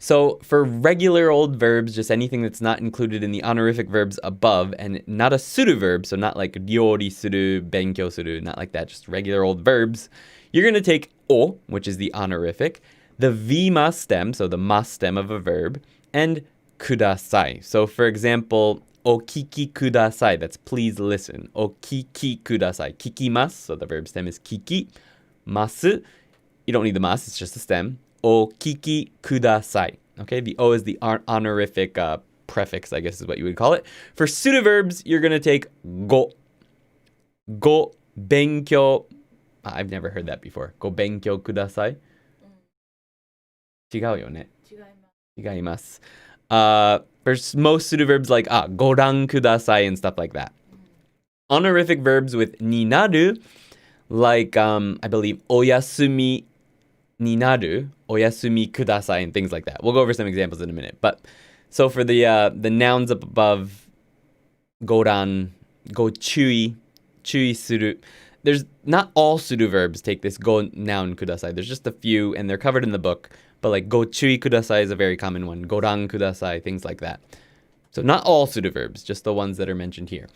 So for regular old verbs, just anything that's not included in the honorific verbs above, and not a suru verb, so not like ryori suru, benkyou suru, not like that, just regular old verbs, you're going to take o, which is the honorific, the vima stem, so the ma stem of a verb, and kudasai. So for example, okiki kudasai, that's please listen. Okiki kudasai. Kikimasu, so the verb stem is kiki. Masu, you don't need the mas, it's just a stem. Okiki kudasai. Okay, the O is the honorific prefix, I guess is what you would call it. For pseudoverbs, you're going to take go. Go benkyou. I've never heard that before. Go benkyou kudasai. 違うよね。違います。For most pseudoverbs like ご覧ください and stuff like that. Honorific verbs with ni naru, like I believe お休み になる, oyasumi kudasai, and things like that. We'll go over some examples in a minute. But so for the nouns up above, goran, go chui suru. There's not all suru verbs take this go noun kudasai. There's just a few, and they're covered in the book. But like go chui kudasai is a very common one. Goran kudasai, things like that. So not all suru verbs, just the ones that are mentioned here.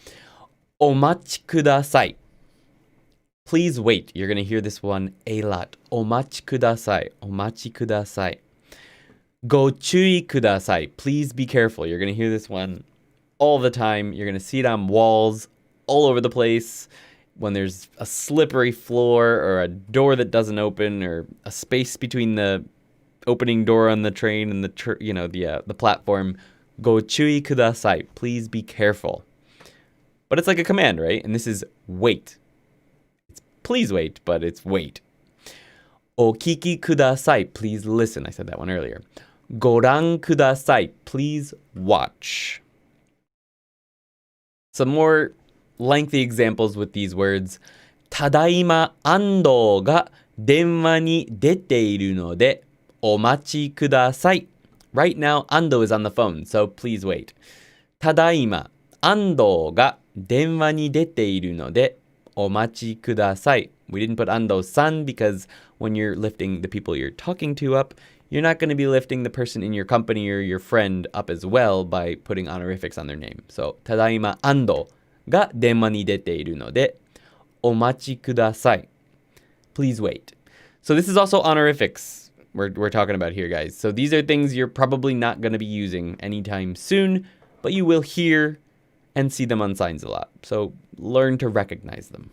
Omachi kudasai. Please wait. You're going to hear this one a lot. Omachi kudasai. Omachi kudasai. Go chui kudasai. Please be careful. You're going to hear this one all the time. You're going to see it on walls all over the place. When there's a slippery floor or a door that doesn't open or a space between the opening door on the train and the platform. Go chui kudasai. Please be careful. But it's like a command, right? And this is wait. Please wait, but it's wait. Okiki kudasai, please listen. I said that one earlier. Goran kudasai, please watch. Some more lengthy examples with these words. Tadaima Ando ga denwa ni dete iru node omachi kudasai. Right now, Ando is on the phone, so please wait. Tadaima Ando ga denwa ni dete iru node omachi kudasai. We didn't put ando-san because when you're lifting the people you're talking to up, you're not going to be lifting the person in your company or your friend up as well by putting honorifics on their name. So, tadaima ando ga denma ni dete iru node, omachi kudasai. Please wait. So this is also honorifics we're talking about here, guys. So these are things you're probably not going to be using anytime soon, but you will hear and see them on signs a lot. So learn to recognize them.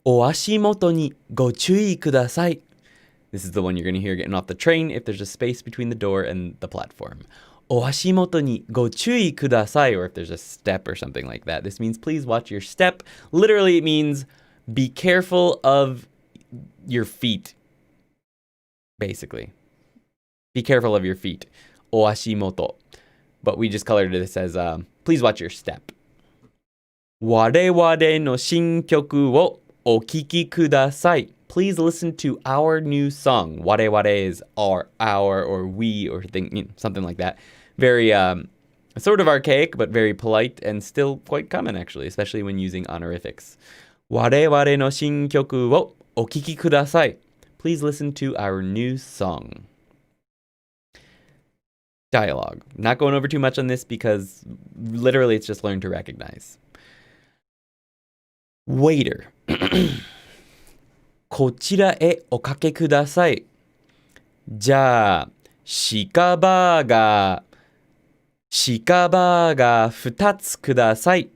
お足元にご注意ください. This is the one you're going to hear getting off the train if there's a space between the door and the platform. お足元にご注意ください, or if there's a step or something like that. This means please watch your step. Literally, it means be careful of your feet, basically. Be careful of your feet. お足元. But we just colored this as, please watch your step. 我々の新曲をお聴きください. Please listen to our new song. 我々 is our, or we, or something like that. Very, sort of archaic, but very polite and still quite common, actually, especially when using honorifics. 我々の新曲をお聴きください. Please listen to our new song. Dialogue. Not going over too much on this because literally it's just learn to recognize. Waiter. こちらへおかけください. じゃあ、鹿バーガー2つください.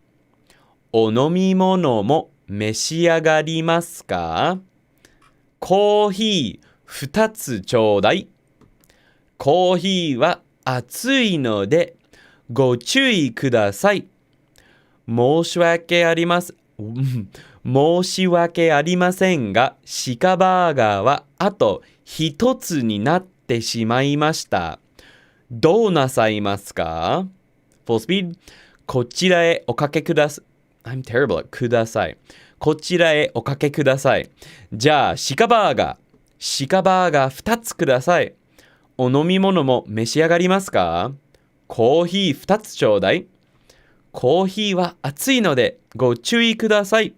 お飲み物も召し上がりますか? コーヒー2つちょうだい. コーヒーは熱いのでご注意ください. 申し訳ありませんが、鹿バーガーはあと一つになってしまいました。どうなさいますか? Full speed. こちらへおかけください. I'm terrible at ください。こちらへおかけください。じゃあ、鹿バーガー2つください。お飲み物も召し上がりますか? コーヒー2つちょうだい。コーヒーは熱いのでご注意ください。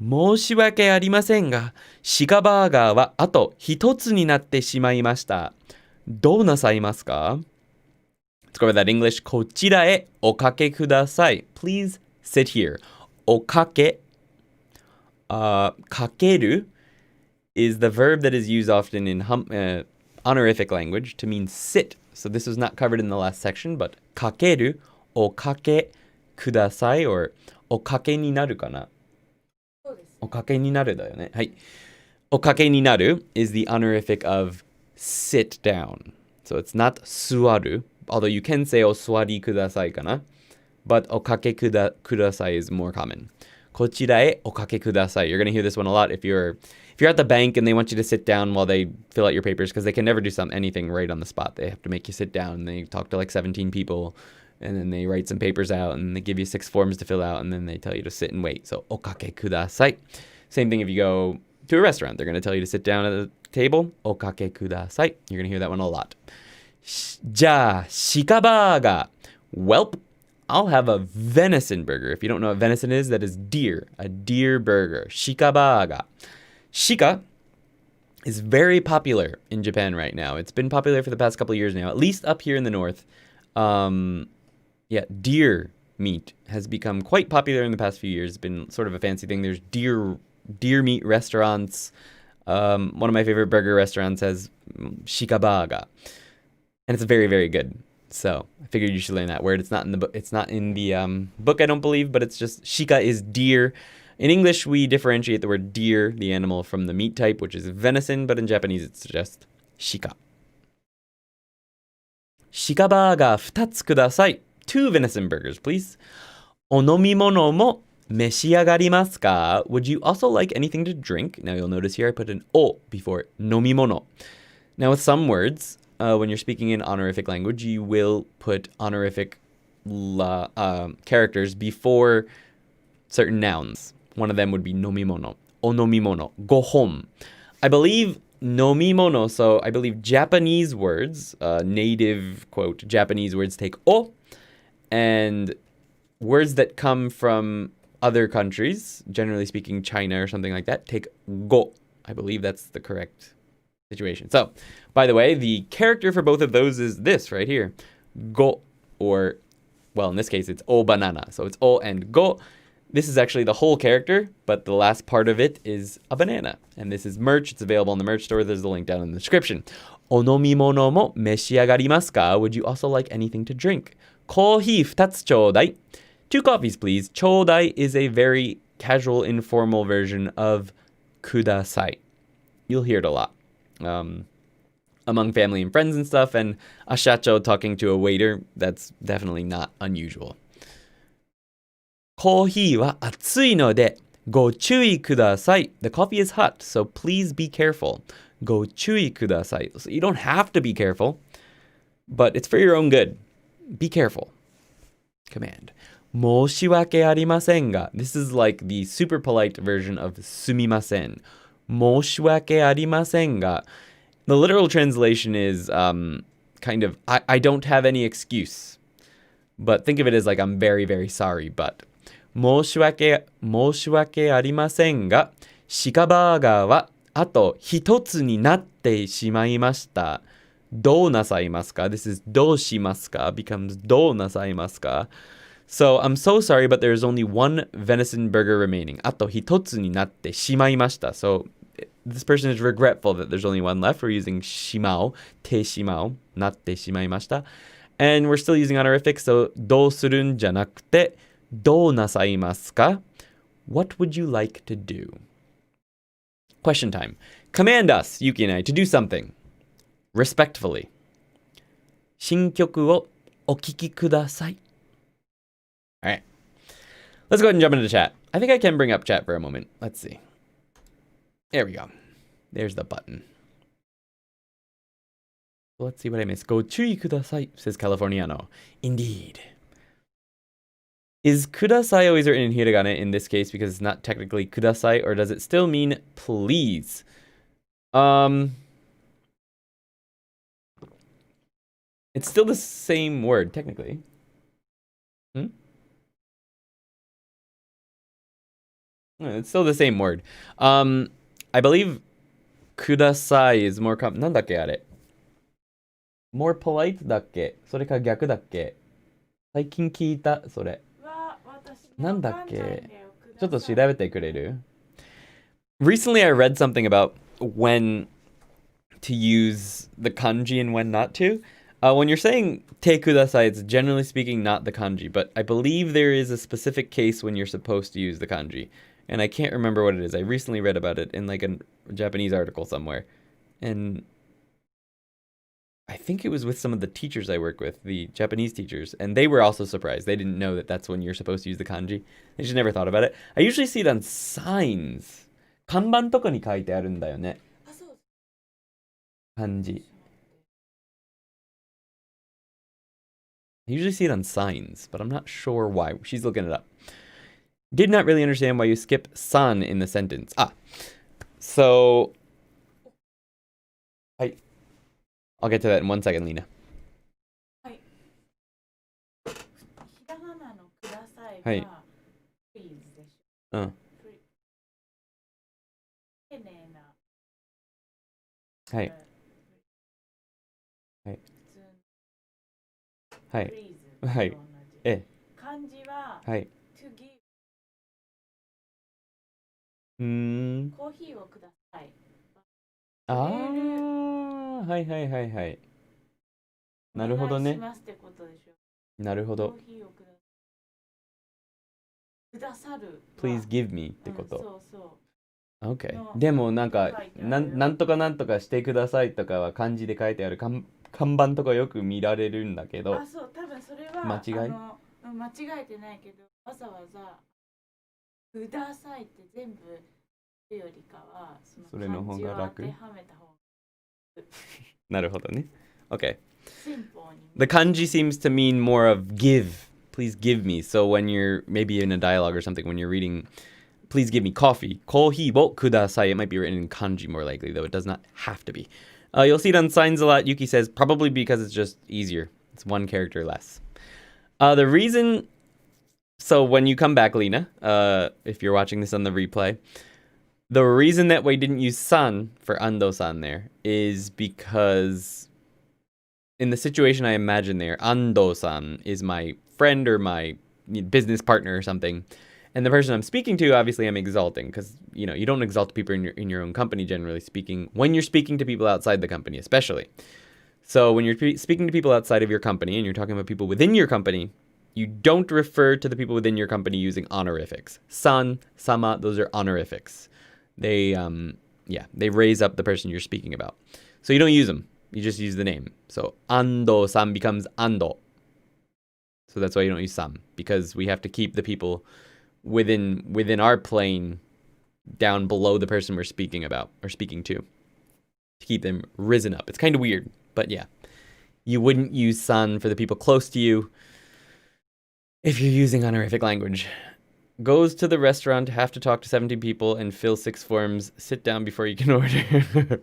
申し訳ありませんが、鹿バーガーはあと一つになってしまいました。どうなさいますか? Let's go over that English. こちらへおかけください. Please sit here. おかけ。かける is the verb that is used often in honorific language to mean sit. So this was not covered in the last section, but かける、おかけください or おかけになるかな? おかけになるだよね。はい。おかけになる is the honorific of sit down. So it's not 座る, although you can say お座りくださいかな. But おかけください is more common. こちらへおかけください. You're going to hear this one a lot if you're at the bank and they want you to sit down while they fill out your papers because they can never do anything right on the spot. They have to make you sit down and they talk to like 17 people and then they write some papers out and they give you 6 forms to fill out and then they tell you to sit and wait. So おかけください. Same thing if you go to a restaurant. They're going to tell you to sit down at the table. おかけください. You're going to hear that one a lot. じゃあ、鹿バーガー. Welp. I'll have a venison burger. If you don't know what venison is, that is deer. A deer burger. Shika burger. Shika is very popular in Japan right now. It's been popular for the past couple of years now, at least up here in the north. Deer meat has become quite popular in the past few years. It's been sort of a fancy thing. There's deer meat restaurants. One of my favorite burger restaurants has Shika burger. And it's very, very good. So I figured you should learn that word. It's not in the book. It's not in the book, I don't believe, but it's just shika is deer. In English, we differentiate the word deer, the animal, from the meat type, which is venison, but in Japanese, it's just shika. Shika burger 2つください. 2 venison burgers, please. お飲み物も召し上がりますか? Would you also like anything to drink? Now you'll notice here I put an o before 飲み物. Now with some words, when you're speaking in honorific language, you will put honorific characters before certain nouns. One of them would be nomimono, onomimono, gohon. I believe nomimono, so I believe Japanese words, native, quote, Japanese words take o, and words that come from other countries, generally speaking China or something like that, take go. I believe that's the correct situation. So, by the way, the character for both of those is this right here. Go, or, well, in this case, it's o banana. So it's o and go. This is actually the whole character, but the last part of it is a banana. And this is merch. It's available in the merch store. There's a link down in the description. Onomimono mo meshiagarimasu ka? Would you also like anything to drink? Kohi 2つちょうだい. 2 coffees, please. ちょうだい is a very casual, informal version of kudasai. You'll hear it a lot. Among family and friends and stuff, and a shacho talking to a waiter, that's definitely not unusual. コーヒーは熱いのでご注意ください. The coffee is hot, so please be careful. ご注意ください. So you don't have to be careful, but it's for your own good. Be careful. Command. 申し訳ありませんが. This is like the super polite version of すみません. 申し訳ありませんが. The literal translation is kind of, I don't have any excuse. But think of it as like, I'm very, very sorry, but. 申し訳ありませんが、鹿バーガーはあと一つになってしまいました。どうなさいますか? This is どうしますか becomes どうなさいますか? So, I'm so sorry, but there's only one venison burger remaining. あと一つになってしまいました. So, this person is regretful that there's only one left. We're using しまお, てしまお, なってしまいました. And we're still using honorific, so どうするんじゃなくて、どうなさいますか? What would you like to do? Question time. Command us, Yuki and I, to do something. Respectfully. 新曲をお聴きください. Alright. Let's go ahead and jump into chat. I think I can bring up chat for a moment. Let's see. There we go. There's the button. Let's see what I missed. ご注意ください, says Californiano. Indeed. Is kudasai always written in hiragana in this case because it's not technically kudasai, or does it still mean please? It's still the same word, technically. It's still the same word. I believe kudasai is more common. なんだっけあれ? More polite だっけ? それか逆だっけ? 最近聞いた、それ。なんだっけ? ちょっと調べてくれる? Recently I read something about when to use the kanji and when not to. When you're saying te kudasai, it's generally speaking not the kanji, but I believe there is a specific case when you're supposed to use the kanji. And I can't remember what it is. I recently read about it in like a Japanese article somewhere. And I think it was with some of the teachers I work with, the Japanese teachers, and they were also surprised. They didn't know that that's when you're supposed to use the kanji. They just never thought about it. I usually see it on signs. 看板とかに書いてあるんだよね。漢字. I usually see it on signs, but I'm not sure why. She's looking it up. Did not really understand why you skip san in the sentence. So... I'll get to that in 1 second, Lena. はい。うん。はい。はい。はい。はい。漢字は、はい。to give。コーヒーをください。はいはいはいはい。なるほどね。なるほど。Please give me ってこと。そうそう。OK。でもなんか、なんとかなんとかしてくださいとかは漢字で書いてある看板とかよく見られるんだけど。そう、多分それは間違えてないけど、わざわざくださいって全部よりかは、その漢字を当てはめた方が。なるほどね。Okay. The kanji seems to mean more of give. Please give me. So when you're maybe in a dialogue or something, when you're reading, please give me coffee. Kohi wo kudasai. It might be written in kanji more likely, though it does not have to be. You'll see it on signs a lot. Yuki says probably because it's just easier. It's one character less. The reason So when you come back, Lena, if you're watching this on the replay, the reason that we didn't use san for ando-san there is because in the situation I imagine there, ando-san is my friend or my business partner or something. And the person I'm speaking to, obviously I'm exalting because, you don't exalt people in your own company, generally speaking, when you're speaking to people outside the company, especially. So when you're speaking to people outside of your company and you're talking about people within your company, you don't refer to the people within your company using honorifics. San, sama, those are honorifics. They raise up the person you're speaking about. So you don't use them. You just use the name. So ando-san becomes ando. So that's why you don't use sam, because we have to keep the people within our plane down below the person we're speaking about or speaking to keep them risen up. It's kind of weird, but yeah. You wouldn't use san for the people close to you if you're using honorific language. Goes to the restaurant, have to talk to 17 people and fill 6 forms. Sit down before you can order.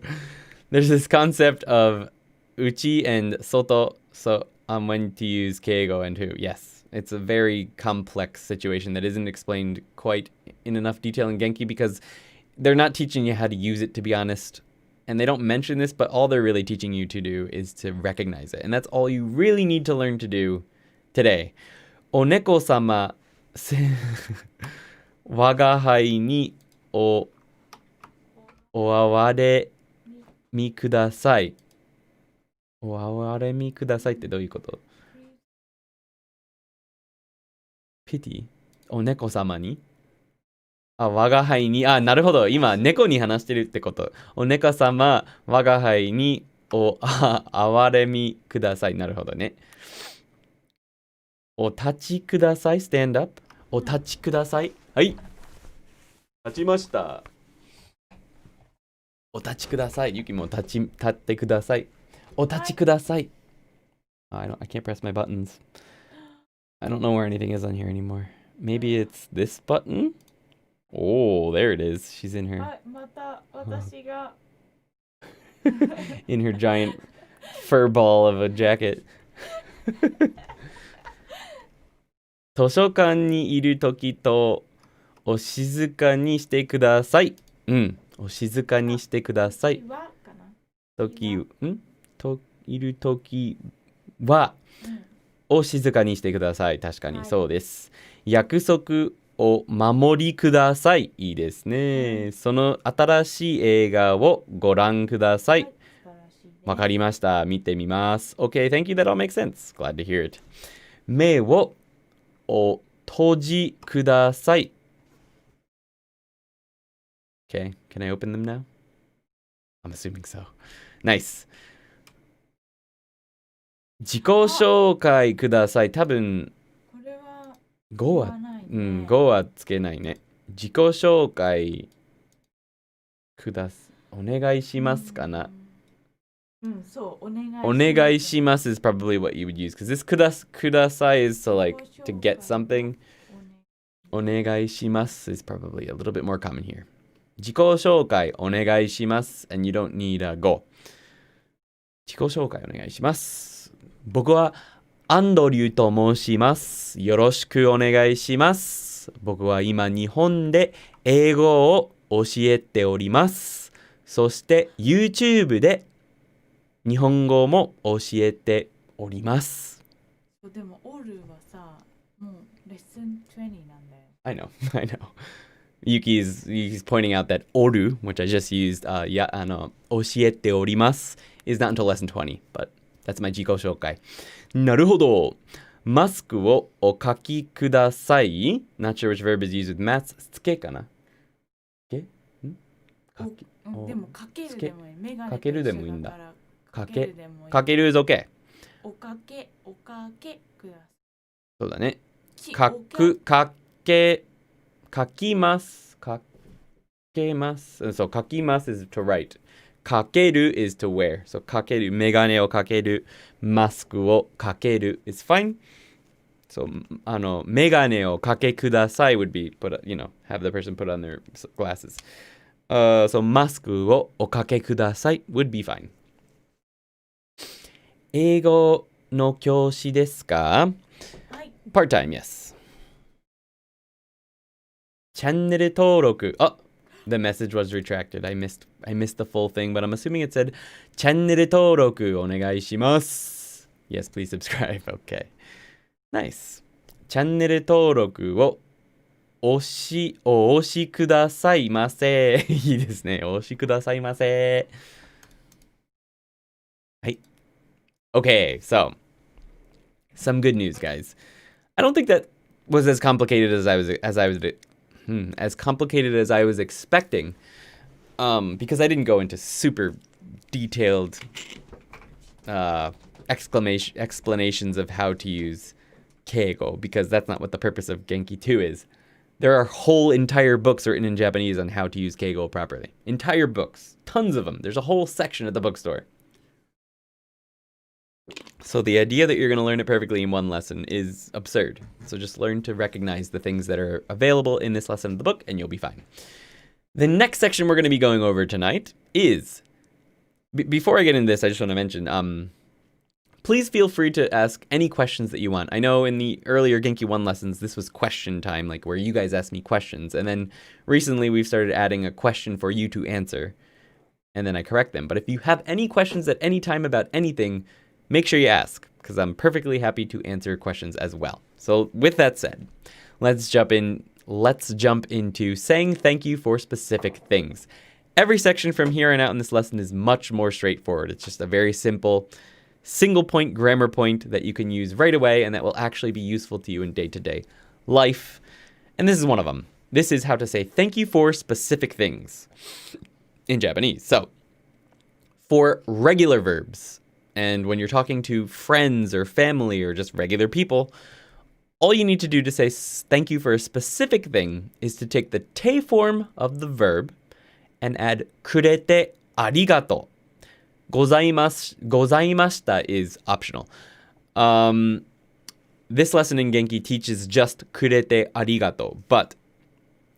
There's this concept of uchi and soto, so on when to use keigo and who. Yes, it's a very complex situation that isn't explained quite in enough detail in Genki because they're not teaching you how to use it, to be honest. And they don't mention this, but all they're really teaching you to do is to recognize it. And that's all you really need to learn to do today. Oneko-sama 我が輩にお哀れみください。お哀れみくださいってどういうこと？ Pity? お猫様に我が輩に、なるほど。今、猫に話してるってこと。お猫様、我が輩に哀れみください。なるほどね。お立ちください。stand up。お立ちください。はい。立ちました。お立ちください。ゆきも立ってください。お立ちください。I can't press my buttons. I don't know where anything is on here anymore. Maybe it's this button? Oh, there it is. She's in her. また私が in her giant fur ball of a jacket. 図書館にいるときとお静かにしてください。お静かにしてください。いるときは、お静かにしてください。確かにそうです。約束を守りください。いいですね。その新しい映画をご覧ください。わかりました。見てみます。Okay, thank you. That all makes sense. Glad to hear it. 目を閉じください。Okay, can I open them now? I'm assuming so. Nice. 自己紹介ください。多分、これは5は、5はつけないね。自己紹介ください。お願いしますかな。そう、お願いします。お願いします is probably what you would use. Because this ください is to like, to get something. お願いします is probably a little bit more common here. 自己紹介お願いします。And you don't need a go. 自己紹介お願いします。僕はアンドリューと申します。よろしくお願いします。僕は今日本で英語を教えております。そして YouTube で日本語も教えております。でもオルはさ、もうレッスン20なんだよ。I know. Yuki's pointing out that oru, which I just used, 教えております is not until lesson 20, but that's my 自己紹介。なるほど。マスクをお書きください。Not sure which verb is used with maths. つけかな？でもかけるでもいい。メガネかけるでもいいんだ。かける is okay. おかけください。そうだね。書きます。書けます。そう、書きます is to write. かける is to wear. So かける。メガネをかける。マスクをかける is fine. So メガネをかけください would be, have the person put on their glasses. So マスクをおかけください would be fine. 英語の教師ですか？はい。Part-time, yes. チャンネル登録. Oh, the message was retracted. I missed the full thing, but I'm assuming it said チャンネル登録お願いします. Yes, please subscribe. Okay. Nice. チャンネル登録をお押しくださいませ。いいですね。お押しくださいませ。はい。Okay, so some good news, guys. I don't think that was as complicated as I was expecting, because I didn't go into super detailed explanations of how to use keigo, because that's not what the purpose of Genki 2 is. There are whole entire books written in Japanese on how to use keigo properly. Entire books, tons of them. There's a whole section at the bookstore. So the idea that you're going to learn it perfectly in one lesson is absurd. So just learn to recognize the things that are available in this lesson of the book and you'll be fine. The next section we're going to be going over tonight is, before I get into this, I just want to mention, please feel free to ask any questions that you want. I know in the earlier Genki 1 lessons, this was question time, like where you guys ask me questions. And then recently we've started adding a question for you to answer. And then I correct them. But if you have any questions at any time about anything, make sure you ask, because I'm perfectly happy to answer questions as well. So with that said, let's jump into saying thank you for specific things. Every section from here on out in this lesson is much more straightforward. It's just a very simple single point grammar point that you can use right away and that will actually be useful to you in day-to-day life. And this is one of them. This is how to say thank you for specific things in Japanese. So for regular verbs, and when you're talking to friends or family or just regular people, all you need to do to say thank you for a specific thing is to take the te form of the verb and add kurete arigato. Gozaimashita is optional. This lesson in Genki teaches just kurete arigato, but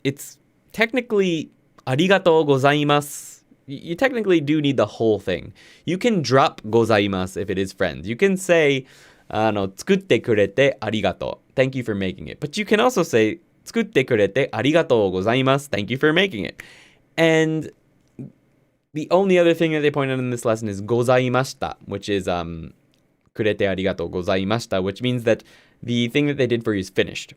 it's technically arigato gozaimasu. You technically do need the whole thing. You can drop gozaimasu if it is friends. You can say, 作ってくれてありがとう. Thank you for making it. But you can also say, 作ってくれてありがとうございます. Thank you for making it. And the only other thing that they point out in this lesson is ございました, which is くれてありがとうございました, which means that the thing that they did for you is finished.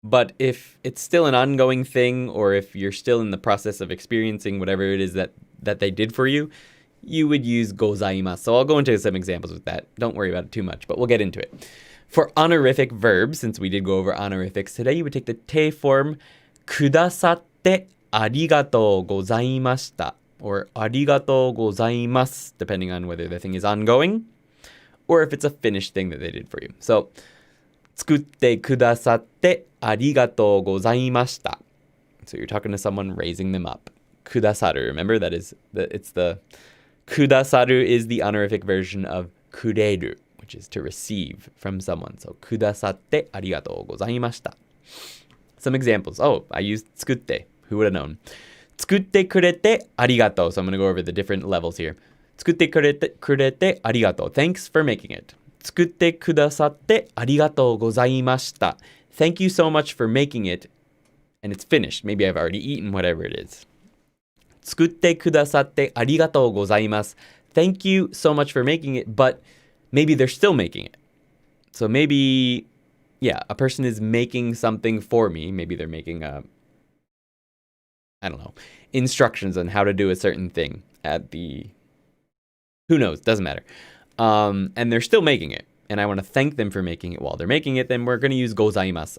But if it's still an ongoing thing, or if you're still in the process of experiencing whatever it is that they did for you, you would use gozaimasu. So I'll go into some examples with that. Don't worry about it too much, but we'll get into it. For honorific verbs, since we did go over honorifics today, you would take the te form, kudasatte arigatou gozaimashita, or arigatou gozaimasu, depending on whether the thing is ongoing, or if it's a finished thing that they did for you. So, 作ってくださってありがとうございました. So you're talking to someone, raising them up. Kudasaru, remember that is kudasaru is the honorific version of kureru, which is to receive from someone. So kudasatte arigatou gozaimashita. Some examples. Oh, I used 作って. Who would have known? 作ってくれてありがとう. So I'm going to go over the different levels here. 作ってくれてありがとう. Thanks for making it. 作ってくださってありがとうございました. Thank you so much for making it. And it's finished. Maybe I've already eaten whatever it is. 作ってくださってありがとうございます. Thank you so much for making it, but maybe they're still making it. So maybe, yeah, a person is making something for me. Maybe they're making instructions on how to do a certain thing who knows, doesn't matter. And they're still making it. And I want to thank them for making it while they're making it, then we're going to use gozaimasu.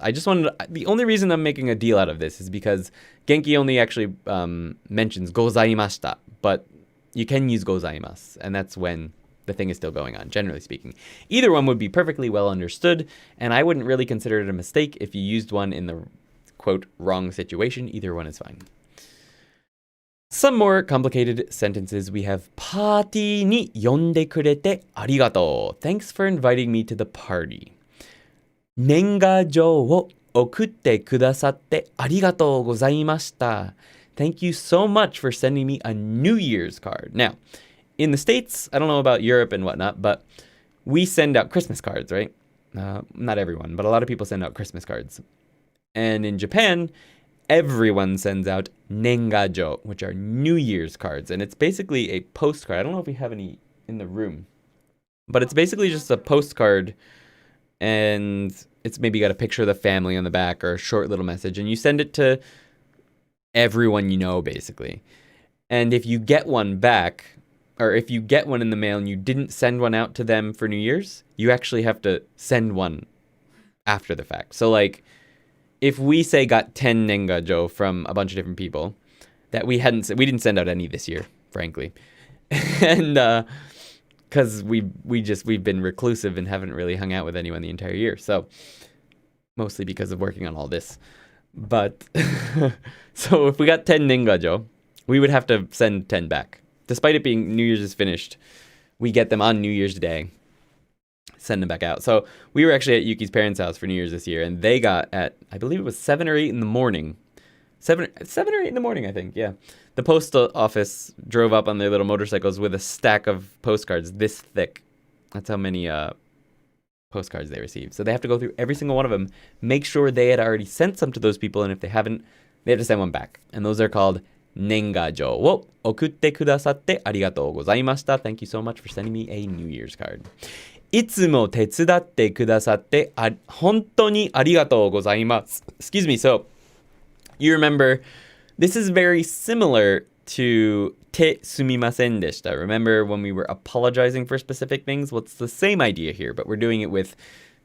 The only reason I'm making a deal out of this is because Genki only actually mentions gozaimashita, but you can use gozaimasu, and that's when the thing is still going on, generally speaking. Either one would be perfectly well understood, and I wouldn't really consider it a mistake if you used one in the, quote, wrong situation. Either one is fine. Some more complicated sentences. We have パーティーに呼んでくれてありがとう. Thanks for inviting me to the party. 年賀状を送ってくださってありがとうございました. Thank you so much for sending me a New Year's card. Now, in the States, I don't know about Europe and whatnot, but we send out Christmas cards, right? Not everyone, but a lot of people send out Christmas cards. And in Japan, everyone sends out nengajo, which are New Year's cards. And it's basically a postcard. I don't know if we have any in the room, but it's basically just a postcard, and it's maybe got a picture of the family on the back or a short little message, and you send it to everyone you know, basically. And if you get one back, or if you get one in the mail and you didn't send one out to them for New Year's, you actually have to send one after the fact. So like, if we say got 10 nengajo from a bunch of different people that we didn't send out any this year, frankly. And because we've been reclusive and haven't really hung out with anyone the entire year. So mostly because of working on all this. But so if we got 10 nengajo, we would have to send 10 back. Despite it being New Year's is finished, we get them on New Year's Day, send them back out. So we were actually at Yuki's parents' house for New Year's this year, and they got at, I believe it was 7 or 8 in the morning. 7 or 8 in the morning, I think, yeah. The postal office drove up on their little motorcycles with a stack of postcards this thick. That's how many postcards they received. So they have to go through every single one of them, make sure they had already sent some to those people, and if they haven't, they have to send one back. And those are called nengajo wo okutte kudasatte arigatou gozaimashita. Thank you so much for sending me a New Year's card. いつも手伝ってくださって本当にありがとうございます. Excuse me, so you remember, this is very similar to te sumimasen deshita. Remember when we were apologizing for specific things? Well, it's the same idea here, but we're doing it with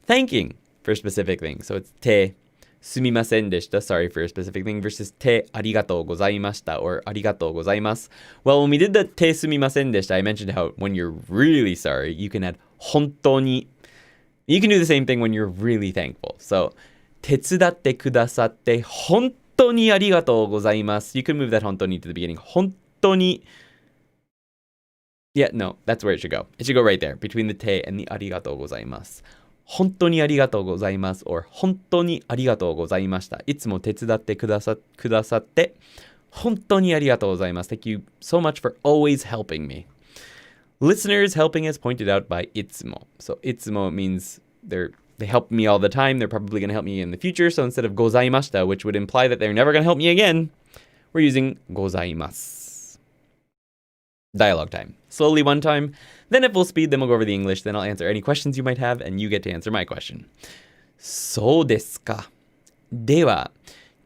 thanking for specific things. So it's te sumimasen deshita, sorry for a specific thing, versus te arigatou gozaimashita or arigatou gozaimasu. Well, when we did the te sumimasen deshita, I mentioned how when you're really sorry, you can add hontoni. You can do the same thing when you're really thankful. So, 手伝ってくださって本当にありがとうございます. You can move that 本当に to the beginning. 本当に. Yeah, no, that's where it should go. It should go right there, between the te and the ありがとうございます. 本当にありがとうございます or 本当にありがとうございました. いつも手伝ってくださって本当にありがとうございます. Thank you so much for always helping me. Listeners helping as pointed out by itsumo. So itsumo means they help me all the time. They're probably going to help me in the future. So instead of gozaimashita, which would imply that they're never going to help me again, we're using gozaimasu. Dialogue time. Slowly one time, then at full speed, then we'll go over the English. Then I'll answer any questions you might have, and you get to answer my question. そうですか。では、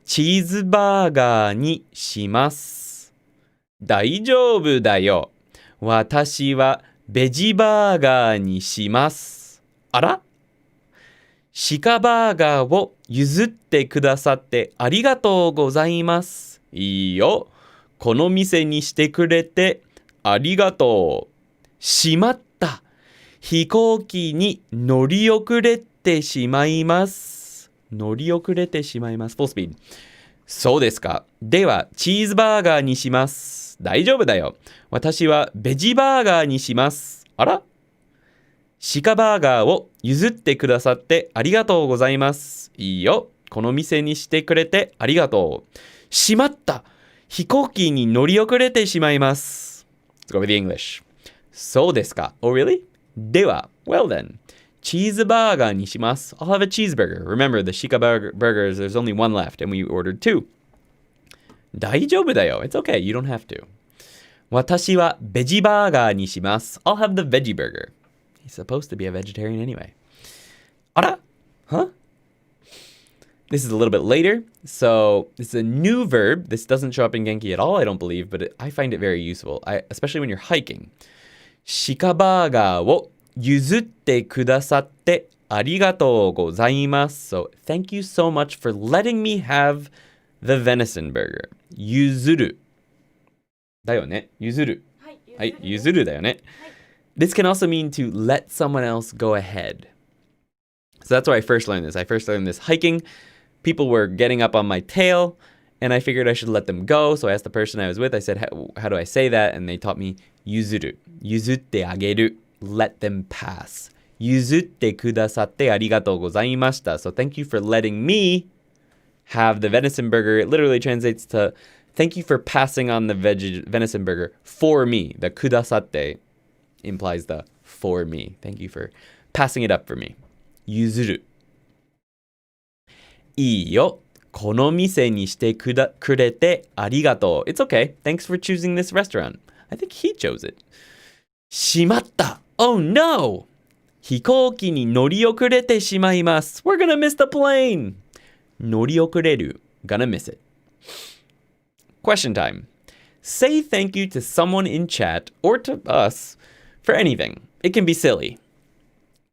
チーズバーガーにします。大丈夫だよ。私はベジバーガーにします。あら？鹿バーガーを譲ってくださってありがとうございます。いいよ。この店にしてくれてありがとう。しまった。飛行機に乗り遅れてしまいます。乗り遅れてしまいます。Full speed. そうですか。では、チーズバーガーにします。大丈夫だよ。私はベジバーガーにします。あら？鹿バーガーを譲ってくださってありがとうございます。いいよ。この店にしてくれてありがとう。しまった。飛行機に乗り遅れてしまいます。Let's go with the English. そうですか。Oh, really? では、well then. チーズバーガーにします。I'll have a cheeseburger. Remember, the Shika burgers, there's only one left, and we ordered 2. 大丈夫だよ. It's okay. You don't have to. 私はベジバーガーにします。I'll have the veggie burger. He's supposed to be a vegetarian anyway. あら? Huh? This is a little bit later. So this is a new verb. This doesn't show up in Genki at all, I don't believe, but I find it very useful, especially when you're hiking. 鹿バーガーを譲ってくださってありがとうございます。So thank you so much for letting me have the venison burger. 譲る。だよね。譲る。はい、譲るだよね。This can also mean to let someone else go ahead. So that's where I first learned this. I first learned this hiking. People were getting up on my tail, and I figured I should let them go. So I asked the person I was with, I said, how do I say that? And they taught me, 譲る。譲ってあげる。Let them pass. 譲ってくださってありがとうございました. So thank you for letting me have the venison burger. It literally translates to, thank you for passing on the venison burger for me. The くださって implies the for me. Thank you for passing it up for me. 譲る。いいよ。この店にしてくれてありがとう. It's okay. Thanks for choosing this restaurant. I think he chose it. しまった. Oh no! 飛行機に乗り遅れてしまいます. We're gonna miss the plane. 乗り遅れる. Gonna miss it. Question time. Say thank you to someone in chat or to us for anything. It can be silly.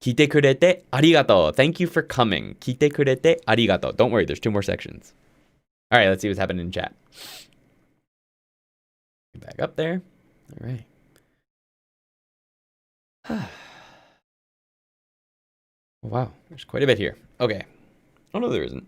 来てくれてありがとう. Thank you for coming. 来てくれてありがとう. Don't worry, there's 2 more sections. All right, let's see what's happening in chat. Back up there. All right. Wow, there's quite a bit here. Okay. Oh, no, there isn't.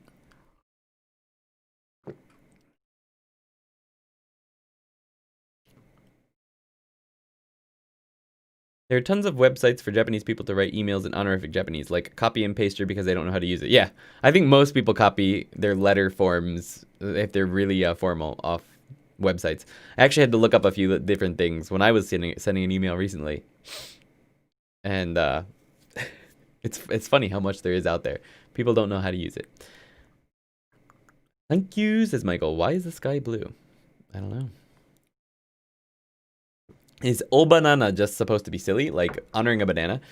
There are tons of websites for Japanese people to write emails in honorific Japanese, like copy and paster because they don't know how to use it. Yeah, I think most people copy their letter forms if they're really formal off websites. I actually had to look up a few different things when I was sending an email recently. And it's funny how much there is out there. People don't know how to use it. Thank you, says Michael. Why is the sky blue? I don't know. Is o banana just supposed to be silly, like honoring a banana?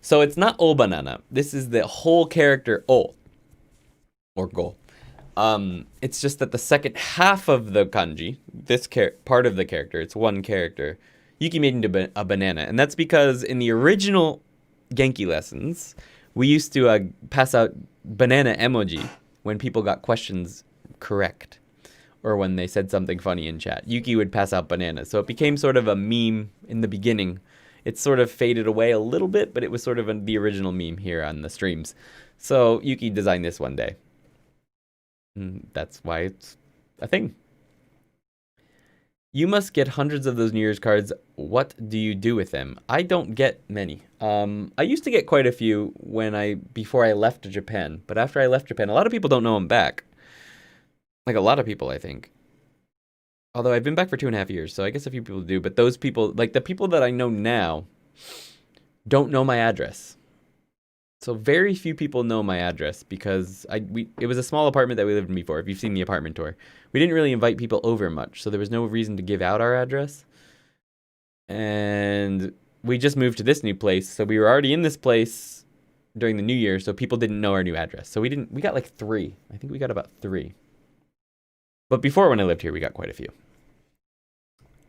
So it's not o banana. This is the whole character o, or go. It's just that the second half of the kanji, this part of the character, it's one character, Yuki made into a banana. And that's because in the original Genki lessons, we used to pass out banana emoji when people got questions correct. Or when they said something funny in chat. Yuki would pass out bananas. So it became sort of a meme in the beginning. It sort of faded away a little bit, but it was sort of the original meme here on the streams. So Yuki designed this one day. And that's why it's a thing. You must get hundreds of those New Year's cards. What do you do with them? I don't get many. I used to get quite a few before I left Japan. But after I left Japan, a lot of people don't know I'm back. Like a lot of people, I think. Although I've been back for 2.5 years, so I guess a few people do. But those people, like the people that I know now, don't know my address. So very few people know my address because it was a small apartment that we lived in before, if you've seen the apartment tour. We didn't really invite people over much, so there was no reason to give out our address. And we just moved to this new place, so we were already in this place during the New Year, so people didn't know our new address. So we got like 3. I think we got about 3. But before when I lived here, we got quite a few.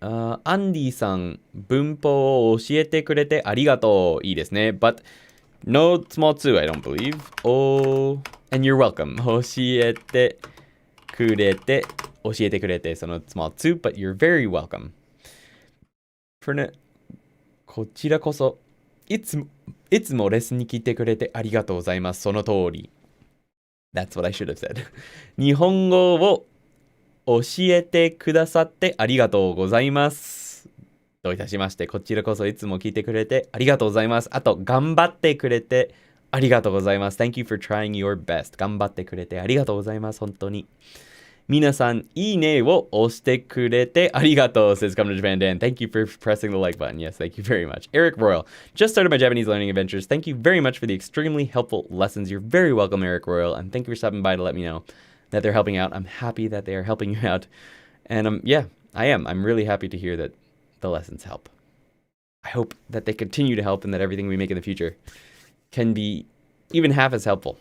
Andy さん、文法を教えてくれてありがとう。いいですね。But no small 2, I don't believe. Oh, and you're welcome. 教えてくれて、その small 2, but you're very welcome. For ね、こちらこそ、いつもレッスンに来てくれてありがとうございます。その通り。That's what I should have said. 日本語を教えてくださってありがとうございます。どういたしまして、こちらこそいつも聞いてくれてありがとうございます。あと、頑張ってくれてありがとうございます。Thank you for trying your best. 頑張ってくれてありがとうございます。本当に。皆さん、いいねを押してくれてありがとう says Come to Japan Dan. Thank you for pressing the like button. Yes, thank you very much. Eric Royal, just started my Japanese learning adventures. Thank you very much for the extremely helpful lessons. You're very welcome, Eric Royal, and thank you for stopping by to let me know that they're helping out. I'm happy that they are helping you out. And yeah, I am. I'm really happy to hear that the lessons help. I hope that they continue to help and that everything we make in the future can be even half as helpful.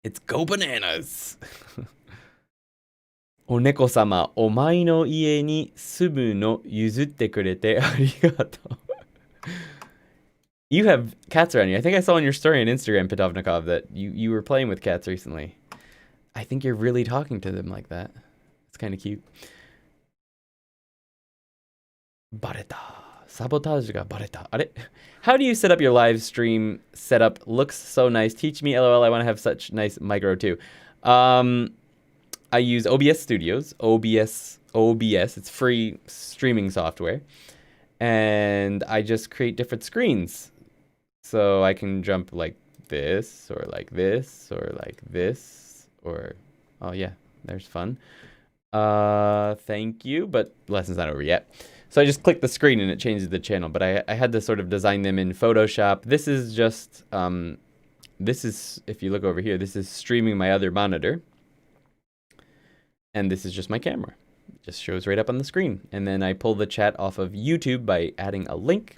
It's go bananas! お猫様、お前の家に住むの譲ってくれてありがとう。You have cats around you. I think I saw on your story on Instagram, Pitovnikov, that you were playing with cats recently. I think you're really talking to them like that. It's kind of cute. バレた。サボタージュがバレた。あれ? How do you set up your live stream setup? Looks so nice. Teach me, lol. I want to have such nice micro too. I use OBS Studios. OBS. It's free streaming software. And I just create different screens. So I can jump like this, or like this, or like this, or... Oh yeah, there's fun. Thank you, but lesson's not over yet. So I just click the screen and it changes the channel, but I had to sort of design them in Photoshop. This is just, if you look over here, this is streaming my other monitor. And this is just my camera. It just shows right up on the screen. And then I pull the chat off of YouTube by adding a link.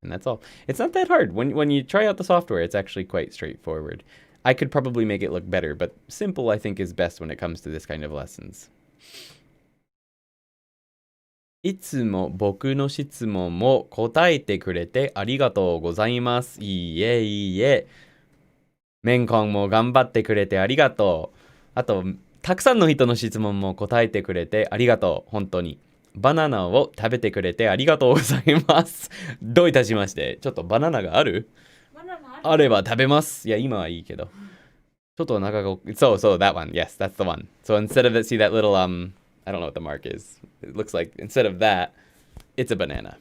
And that's all. It's not that hard. When you try out the software, it's actually quite straightforward. I could probably make it look better, but simple, I think, is best when it comes to this kind of lessons. いつも僕の質問も答えてくれてありがとうございます。いいえ、いいえ。メンコンも頑張ってくれてありがとう。あと、たくさんの人の質問も答えてくれてありがとう。本当に。バナナを食べてくれてありがとうございます。どういたしまして。ちょっとバナナがある？あれば食べます。いや、今はいいけど。ちょっと長が、so, that one. Yes, that's the one. So instead of see that little, I don't know what the mark is. It looks like, instead of that, it's a banana.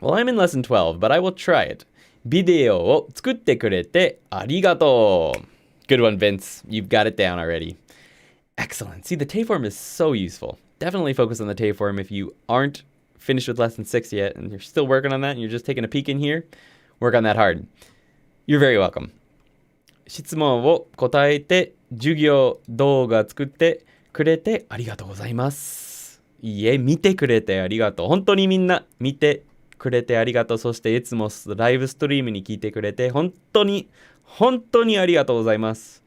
Well, I'm in lesson 12, but I will try it. ビデオを作ってくれてありがとう. Good one, Vince. You've got it down already. Excellent. See, the Te form is so useful. Definitely focus on the Te form if you aren't finished with lesson 6 yet and you're still working on that and you're just taking a peek in here. Work on that hard. You're very welcome. 質問を答えて授業動画作ってくれてありがとうございます。いいえ、見てくれてありがとう。本当にみんな見てくれてありがとう。そしていつもライブストリームに聞いてくれて本当にありがとうございます。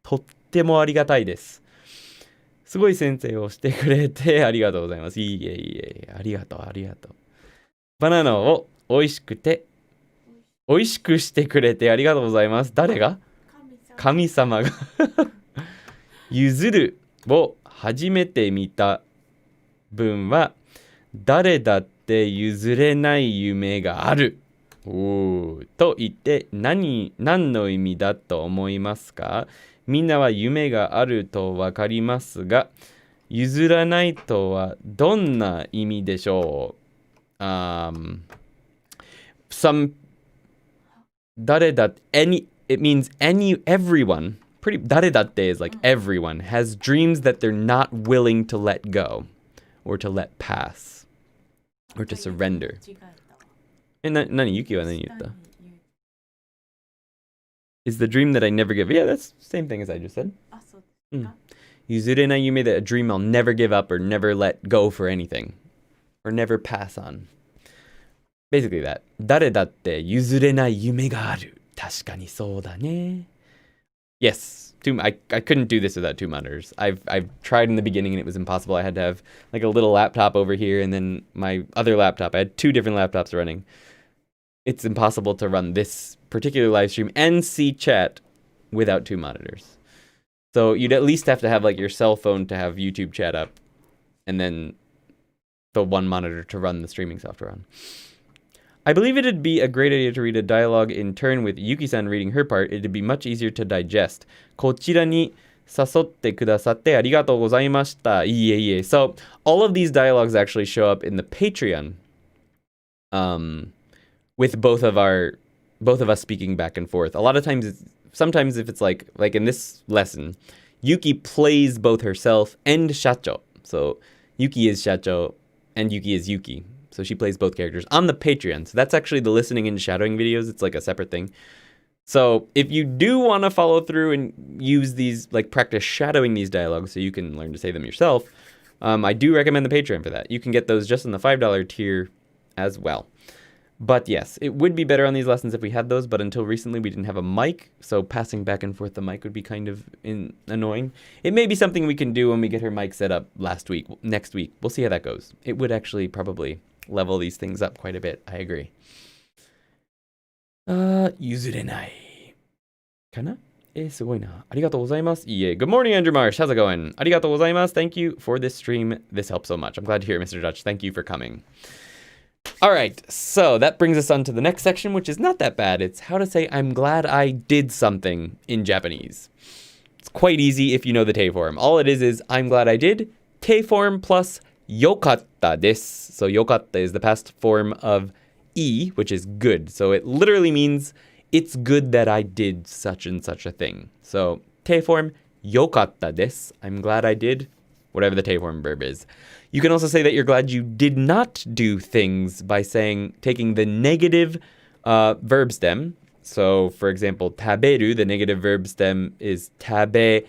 とってもありがたいです。すごい先生をしてくれてありがとうございます。いいえ、いいえ、ありがとう、ありがとう。バナナを美味しくしてくれてありがとうございます。誰が？神様が譲るを初めて見た文は誰だって譲れない夢があると言って何の意味だと思いますか？みんなは夢があるとわかりますが譲らないとはどんな意味でしょう？誰だって it means everyone pretty 誰だって is like everyone has dreams that they're not willing to let go or to let pass or to surrender. 何ユキは何言った？ Is the dream that I never give. Yeah, that's the same thing as I just said. 譲れない夢 that a dream I'll never give up or never let go for anything or never pass on. Basically that. 誰だって譲れない夢がある。確かにそうだね。Yes. I couldn't do this without two monitors. I've tried in the beginning and it was impossible. I had to have like a little laptop over here and then my other laptop. I had two different laptops running. It's impossible to run this particular live stream and see chat without two monitors. So you'd at least have to have like your cell phone to have YouTube chat up and then the one monitor to run the streaming software on. I believe it'd be a great idea to read a dialogue in turn with Yuki-san reading her part. It'd be much easier to digest. こちらに誘ってくださってありがとうございました。いえいえ。So all of these dialogues actually show up in the Patreon, with both of us speaking back and forth. A lot of times, sometimes if it's like in this lesson, Yuki plays both herself and Shacho. So Yuki is Shacho and Yuki is Yuki. So she plays both characters on the Patreon. So that's actually the listening and shadowing videos. It's like a separate thing. So if you do want to follow through and use these, like practice shadowing these dialogues so you can learn to say them yourself, I do recommend the Patreon for that. You can get those just in the $5 tier as well. But yes, it would be better on these lessons if we had those, but until recently we didn't have a mic, so passing back and forth the mic would be kind of annoying. It may be something we can do when we get her mic set up next week. We'll see how that goes. It would actually probably level these things up quite a bit. I agree. 譲れない。かな？すごいな。ありがとうございます。Yeah. Good morning, Andrew Marsh. How's it going? ありがとうございます. Thank you for this stream. This helps so much. I'm glad to hear it, Mr. Dutch. Thank you for coming. All right, so that brings us on to the next section, which is not that bad. It's how to say I'm glad I did something in Japanese. It's quite easy if you know the Te form. All it is I'm glad I did. Te form plus yokatta desu. So yokatta is the past form of I, which is good. So it literally means it's good that I did such and such a thing. So Te form yokatta desu. I'm glad I did whatever the Te form verb is. You can also say that you're glad you did not do things by taking the negative verb stem. So, for example, taberu, the negative verb stem is tabe.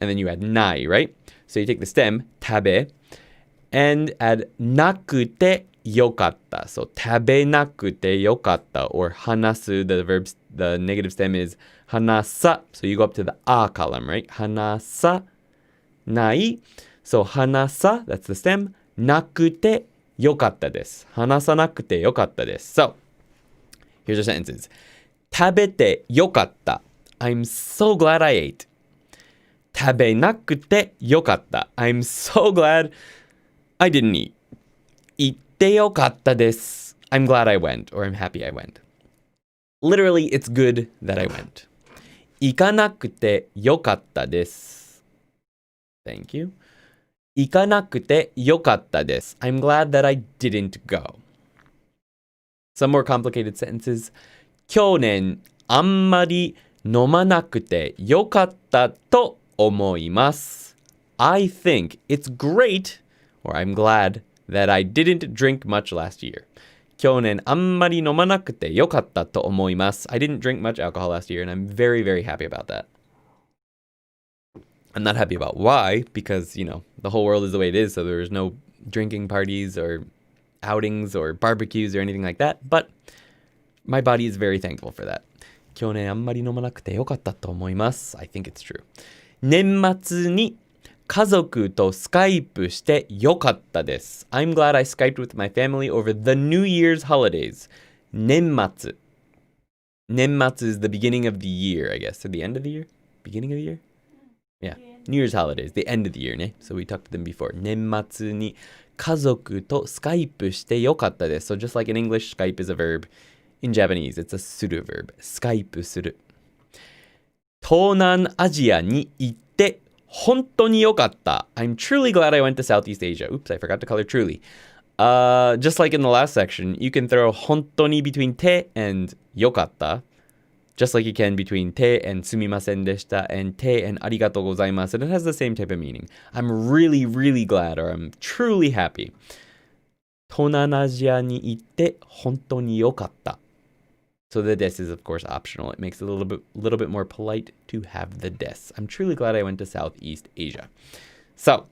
and then you add nai, right? So you take the stem, tabe, and add nakute yokatta. So tabe nakute yokatta, or hanasu, the negative stem is hanasa. So you go up to the a column, right? Hanasa nai. So hanasa, that's the stem. Nakute yokatta desu. Hanasanakute yokatta desu. So here's our sentences. Tabete yokatta. I'm so glad I ate. Tabenakute yokatta. I'm so glad I didn't eat. Itte yokatta desu. I'm glad I went, or I'm happy I went. Literally, it's good that I went. Ikanakute yokatta desu. Thank you. Ikanakute yokatta desu. I'm glad that I didn't go. Some more complicated sentences. 去年あんまり飲まなくてよかったと思います。I think it's great, or I'm glad, that I didn't drink much last year. 去年あんまり飲まなくてよかったと思います。I didn't drink much alcohol last year, and I'm very, very happy about that. I'm not happy about why, because, you know, the whole world is the way it is, so there's no drinking parties or outings or barbecues or anything like that, but my body is very thankful for that. 去年あんまり飲まなくてよかったと思います。I think it's true. 年末に家族とスカイプしてよかったです。I'm glad I Skyped with my family over the New Year's holidays. 年末. 年末 is the beginning of the year, I guess. So the end of the year? Beginning of the year? Yeah. New Year's holidays, the end of the year, ね. So we talked to them before. 年末に家族とスカイプしてよかったです。So just like in English, Skype is a verb. In Japanese, it's a suru verb. スカイプする。東南アジアに行って本当によかった。I'm truly glad I went to Southeast Asia. Oops, I forgot to color truly. Just like in the last section, you can throw 本当に between て and よかった. Just like you can between て and すみませんでした and て and ありがとうございます. And it has the same type of meaning. I'm really, really glad, or I'm truly happy. 東南アジアに行って本当によかった. So the des is, of course, optional. It makes it a little bit more polite to have the des. I'm truly glad I went to Southeast Asia. So,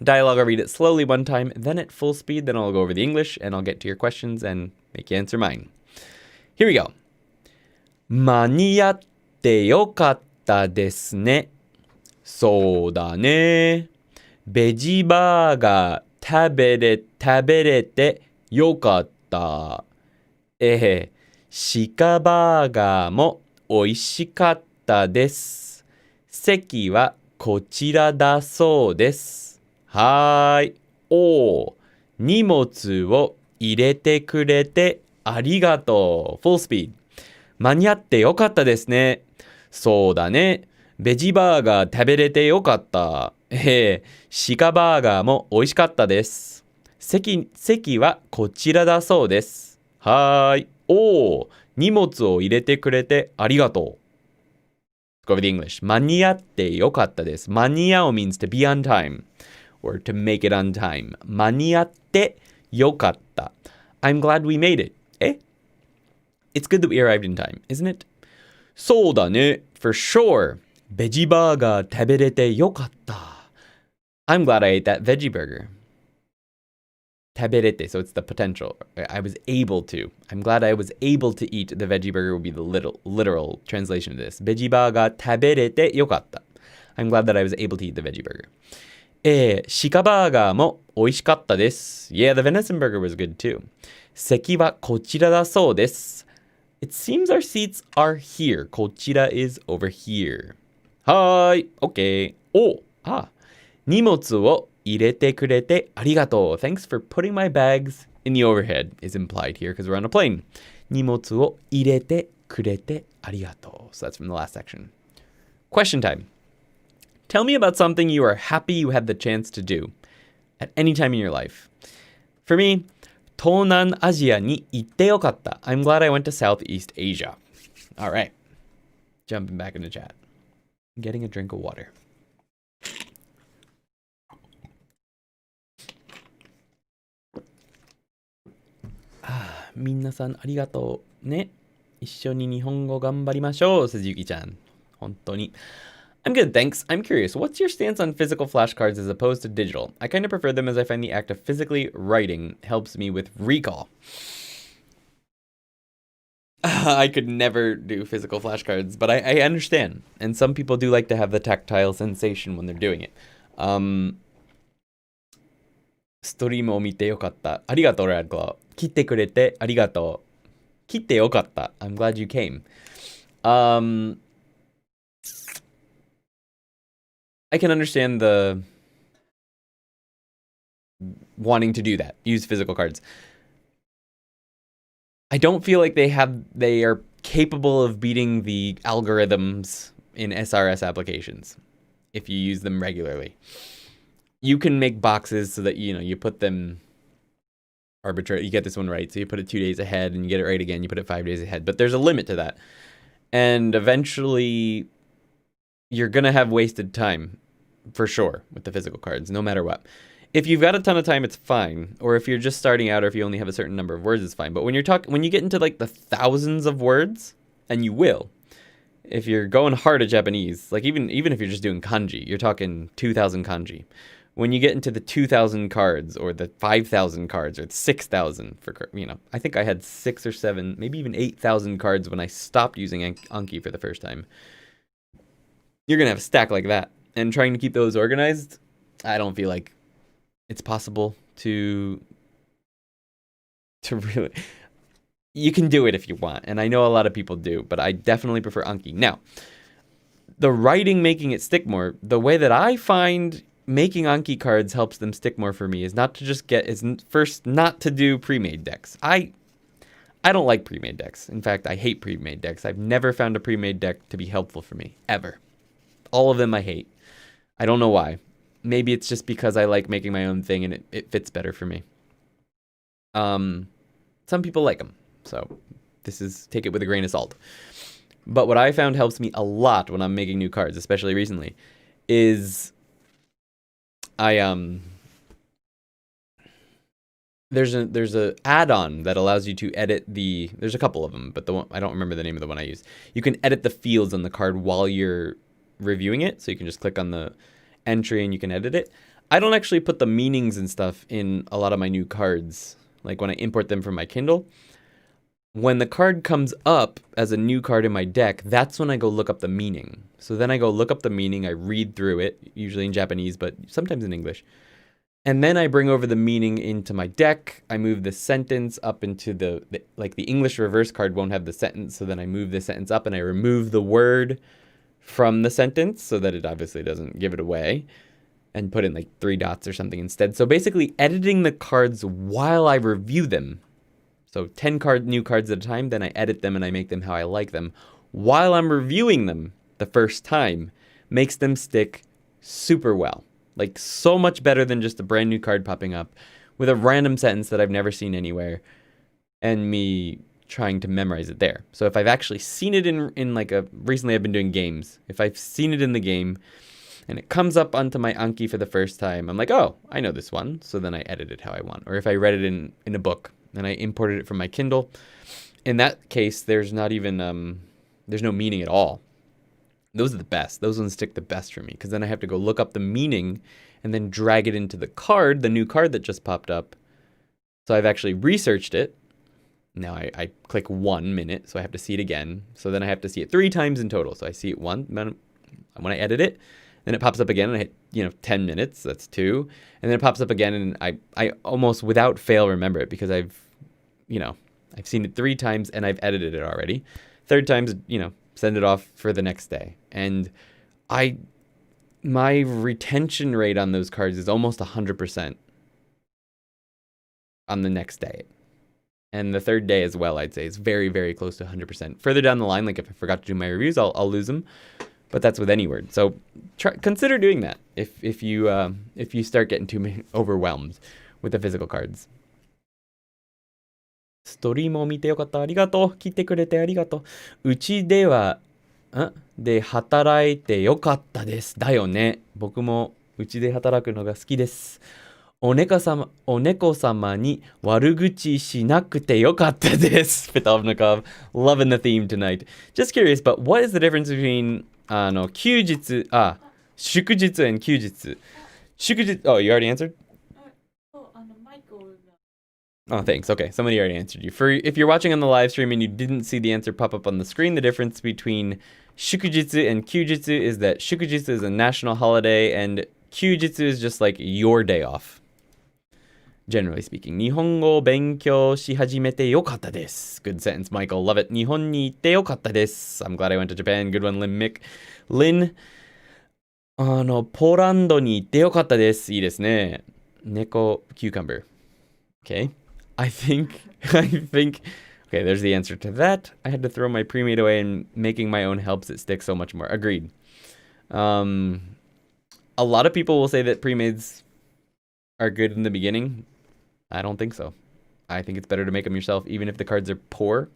dialogue, I'll read it slowly one time, then at full speed, then I'll go over the English, and I'll get to your questions and make you answer mine. Here we go. 間に合ってよかったですね。そうだね。ベジバーガー食べれてよかった。鹿バーガーも美味しかったです。席はこちらだそうです。はーい。荷物を入れてくれてありがとう。Full speed. 間に合ってよかったですね。そうだね。ベジバーガー食べれてよかった。鹿バーガーも美味しかったです。席はこちらだそうです。はーい。荷物を入れてくれてありがとう。Let's go over the English. 間に合ってよかったです。間に合う means to be on time or to make it on time. 間に合ってよかった。I'm glad we made it. It's good that we arrived in time, isn't it? そうだね。For sure. ベジバーガー食べれてよかった。I'm glad I ate that veggie burger. 食べれて, so it's the potential. I was able to. I'm glad I was able to eat the veggie burger would be the literal translation of this. ベジバーガー食べれてよかった. I'm glad that I was able to eat the veggie burger. 鹿バーガーも美味しかったです. Yeah, the venison burger was good too. 席はこちらだそうです. It seems our seats are here. こちら is over here. はーい. Okay. 荷物を入れてくれてありがとう. Thanks for putting my bags in the overhead is implied here because we're on a plane. 荷物を入れてくれてありがとう. So that's from the last section. Question time. Tell me about something you are happy you had the chance to do at any time in your life. For me, 東南アジアに行ってよかった. I'm glad I went to Southeast Asia. All right. Jumping back into chat. Getting a drink of water. みんなさんありがとうね。一緒に日本語頑張りましょう。says Yuki-chan. 本当に。I'm good, thanks. I'm curious, what's your stance on physical flashcards as opposed to digital? I kind of prefer them as I find the act of physically writing helps me with recall. I could never do physical flashcards, but I understand. And some people do like to have the tactile sensation when they're doing it. ストリームを見てよかった。ありがとう、Radclaw. 来てくれてありがとう。来てよかった。I'm glad you came. I can understand the wanting to do that. Use physical cards. I don't feel like they are capable of beating the algorithms in SRS applications if you use them regularly. You can make boxes so that, you put them arbitrary. You get this one right, so you put it 2 days ahead, and you get it right again, you put it 5 days ahead. But there's a limit to that. And eventually, you're going to have wasted time, for sure, with the physical cards, no matter what. If you've got a ton of time, it's fine. Or if you're just starting out, or if you only have a certain number of words, it's fine. But when you get into like the thousands of words, and you will, if you're going hard at Japanese, like even if you're just doing kanji, you're talking 2,000 kanji. When you get into the 2,000 cards, or the 5,000 cards, or the 6,000 for, I think I had 6 or 7, maybe even 8,000 cards when I stopped using Anki for the first time. You're gonna have a stack like that, and trying to keep those organized, I don't feel like it's possible to really. You can do it if you want, and I know a lot of people do, but I definitely prefer Anki. Now, the writing making it stick more, the way that I find making Anki cards helps them stick more for me is not to just not to do pre-made decks. I don't like pre-made decks. In fact, I hate pre-made decks. I've never found a pre-made deck to be helpful for me, ever. All of them I hate. I don't know why. Maybe it's just because I like making my own thing and it fits better for me. Some people like them, so take it with a grain of salt. But what I found helps me a lot when I'm making new cards, especially recently, is there's a add-on that allows you to edit there's a couple of them, but I don't remember the name of the one I use. You can edit the fields on the card while you're reviewing it, so you can just click on the entry and you can edit it. I don't actually put the meanings and stuff in a lot of my new cards, like when I import them from my Kindle. When the card comes up as a new card in my deck, that's when I go look up the meaning. So then I go look up the meaning, I read through it, usually in Japanese, but sometimes in English. And then I bring over the meaning into my deck. I move the sentence up into the English reverse card won't have the sentence, so then I move the sentence up and I remove the word from the sentence so that it obviously doesn't give it away, and put in like 3 dots or something instead. So basically editing the cards while I review them. So 10 new cards at a time, then I edit them and I make them how I like them while I'm reviewing them the first time, makes them stick super well. Like so much better than just a brand new card popping up with a random sentence that I've never seen anywhere and me trying to memorize it there. So if I've actually seen it recently I've been doing games. If I've seen it in the game and it comes up onto my Anki for the first time, I'm like, oh, I know this one. So then I edit it how I want. Or if I read it in a book and I imported it from my Kindle, in that case, there's not even, there's no meaning at all. Those are the best. Those ones stick the best for me because then I have to go look up the meaning and then drag it into the card, the new card that just popped up. So I've actually researched it. Now I click 1 minute, so I have to see it again. So then I have to see it 3 times in total. So I see it when I edit it, then it pops up again and I hit 10 minutes, that's 2. And then it pops up again and I almost without fail remember it because I've seen it 3 times and I've edited it already. 3rd time's, send it off for the next day. And my retention rate on those cards is almost 100% on the next day. And the 3rd day as well, I'd say, is very, very close to 100%. Further down the line, like if I forgot to do my reviews, I'll lose them. But that's with any word. So consider doing that if you start getting too overwhelmed with the physical cards. ストリームを見てよかった。ありがとう。来てくれてありがとう。うちで働いてよかったです。だよね。僕もうちで働くのが好きです。お猫様に悪口しなくてよかったです。Pitovnikov, loving the theme tonight. Just curious, but what is the difference between 休日、祝日 and 休日。祝日、oh, you already answered? マイコルが Oh, thanks. Okay, somebody already answered you. If you're watching on the live stream and you didn't see the answer pop up on the screen, the difference between shukujitsu and kyujitsu is that shukujitsu is a national holiday and kyujitsu is just like your day off. Generally speaking. 日本語を勉強し始めてよかったです。Good sentence, Michael. Love it. 日本に行ってよかったです。I'm glad I went to Japan. Good one, Lynn Mick. Lynn, ポーランドに行ってよかったです。いいですね。猫、cucumber. Okay. I think, okay, there's the answer to that. I had to throw my pre-made away and making my own helps it stick so much more. Agreed. A lot of people will say that pre-mades are good in the beginning. I don't think so. I think it's better to make them yourself, even if the cards are poor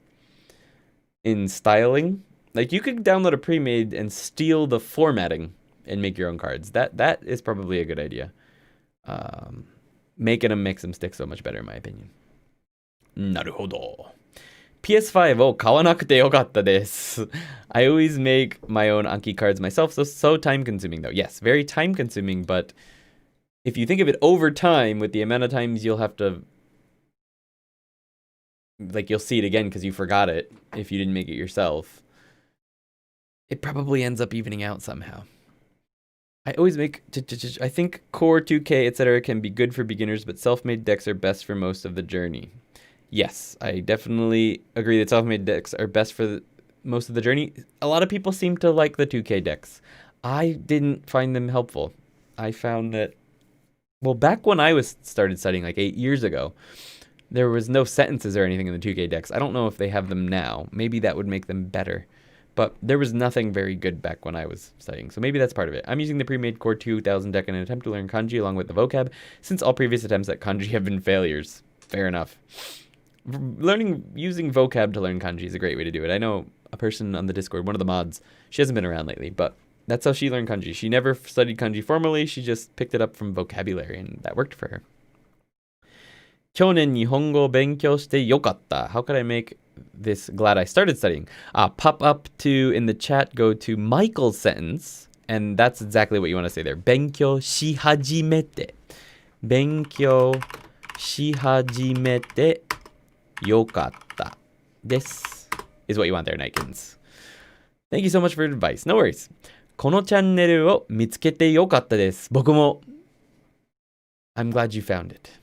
in styling. Like, you could download a pre-made and steal the formatting and make your own cards. That is probably a good idea. Making them makes them stick so much better, in my opinion. なるほど。PS5 を買わなくてよかったです。I always make my own Anki cards myself, so time consuming though. Yes, very time consuming, but if you think of it over time, with the amount of times you'll have to, like, you'll see it again because you forgot it if you didn't make it yourself, it probably ends up evening out somehow. I always make, I think core 2K, etc. can be good for beginners, but self-made decks are best for most of the journey. Yes, I definitely agree that self-made decks are best for most of the journey. A lot of people seem to like the 2K decks. I didn't find them helpful. I found that, well, back when I started studying like 8 years ago, there was no sentences or anything in the 2K decks. I don't know if they have them now. Maybe that would make them better. But there was nothing very good back when I was studying, so maybe that's part of it. I'm using the pre-made Core 2000 deck in an attempt to learn kanji along with the vocab, since all previous attempts at kanji have been failures. Fair enough. Using vocab to learn kanji is a great way to do it. I know a person on the Discord, one of the mods, she hasn't been around lately, but that's how she learned kanji. She never studied kanji formally, she just picked it up from vocabulary, and that worked for her. 去年日本語を勉強してよかった. How could I make this glad I started studying? Pop up to, in the chat, go to Michael's sentence, and that's exactly what you want to say there. 勉強し始めて. 勉強し始めてよかったです is what you want there, Nikens. Thank you so much for your advice. No worries. このチャンネルを見つけてよかったです。僕も. I'm glad you found it.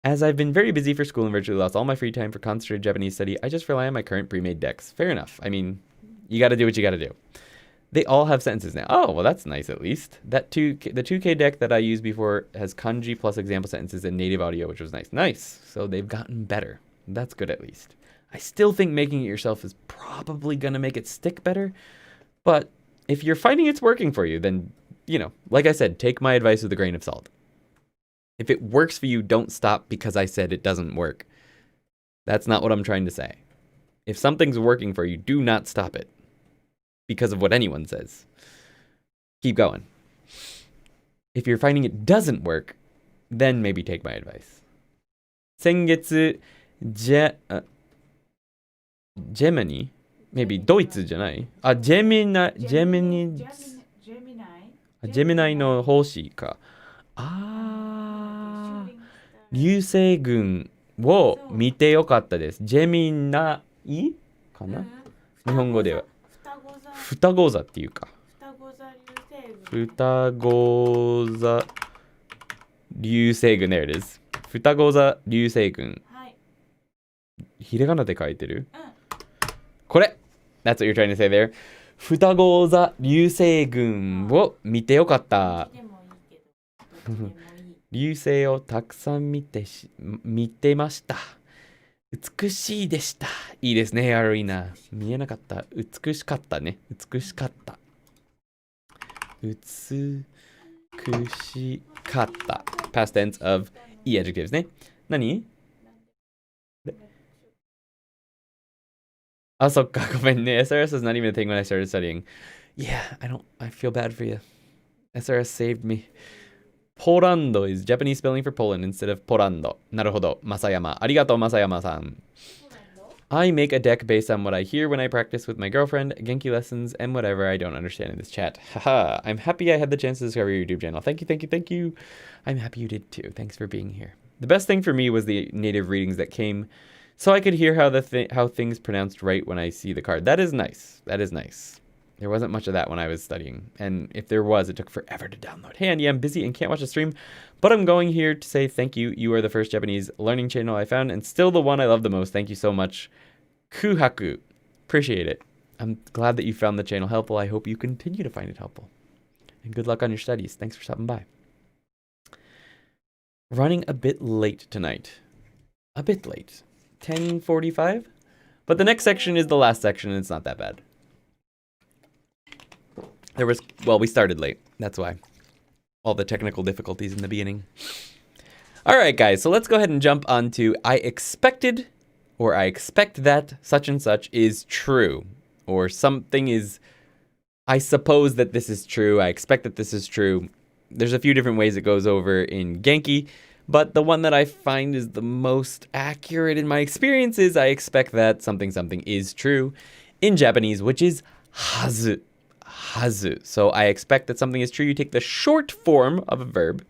As I've been very busy for school and virtually lost all my free time for concentrated Japanese study, I just rely on my current pre-made decks. Fair enough. I mean, you gotta do what you gotta do. They all have sentences now. Oh, well, that's nice at least. The 2K deck that I used before has kanji plus example sentences and native audio, which was nice. Nice. So they've gotten better. That's good at least. I still think making it yourself is probably gonna make it stick better. But if you're finding it's working for you, then, you know, like I said, take my advice with a grain of salt. If it works for you, don't stop because I said it doesn't work. That's not what I'm trying to say. If something's working for you, do not stop it because of what anyone says. Keep going. If you're finding it doesn't work, then maybe take my advice. 先月、Gemini? Maybe ドイツじゃない? Gemini の奉仕か。流星群を見てよかったです。ジェミナイかな、日本語では。双子座っていうか。双子座流星群。There it is. 双子座流星群。ひらがなで書いてる、これ That's what you're trying to say there. 双子座流星群を見てよかった。流星をたくさん見てました。美しいでした。いいですね、アリーナ。見えなかった。美しかったね。美しかった。美しかった。Past tense of e adjectives ね。何？あ、そっか、ごめんね。SRS was not even a thing when I started studying. Yeah, I feel bad for you. SRS saved me. Porando is Japanese spelling for Poland instead of Porando. なるほど。マサヤマ。ありがとう、マサヤマさん。I make a deck based on what I hear when I practice with my girlfriend, Genki lessons, and whatever I don't understand in this chat. Haha, I'm happy I had the chance to discover your YouTube channel. Thank you, thank you, thank you. I'm happy you did too. Thanks for being here. The best thing for me was the native readings that came, so I could hear how things pronounced right when I see the card. That is nice. That is nice. There wasn't much of that when I was studying, and if there was, it took forever to download. Hey Andy, I'm busy and can't watch the stream, but I'm going here to say thank you. You are the first Japanese learning channel I found, and still the one I love the most. Thank you so much. Kuhaku. Appreciate it. I'm glad that you found the channel helpful. I hope you continue to find it helpful. And good luck on your studies. Thanks for stopping by. Running a bit late tonight. A bit late. 10:45? But the next section is the last section, and it's not that bad. We started late. That's why. All the technical difficulties in the beginning. All right, guys. So let's go ahead and jump on to I expected, or I expect that such and such is true. Or something is, I suppose that this is true. I expect that this is true. There's a few different ways it goes over in Genki. But the one that I find is the most accurate in my experience is I expect that something is true in Japanese, which is hazu. Hazu. So I expect that something is true. You take the short form of a verb,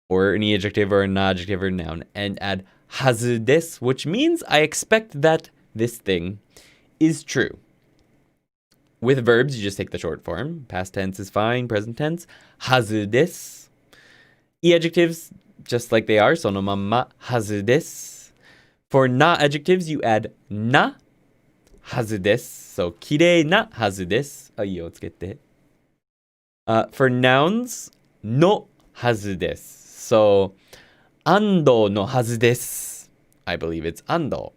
or an adjective or an adjective or noun, and add hazu desu, which means I expect that this thing is true. With verbs, you just take the short form. Past tense is fine. Present tense, hazu desu. Adjectives, just like they are, sono mamma hazu desu. For na adjectives, you add na hazu desu. So, kirei na hazu desu. Ai o tsukete. For nouns, no hazu desu. So, ando no hazu desu. I believe it's ando.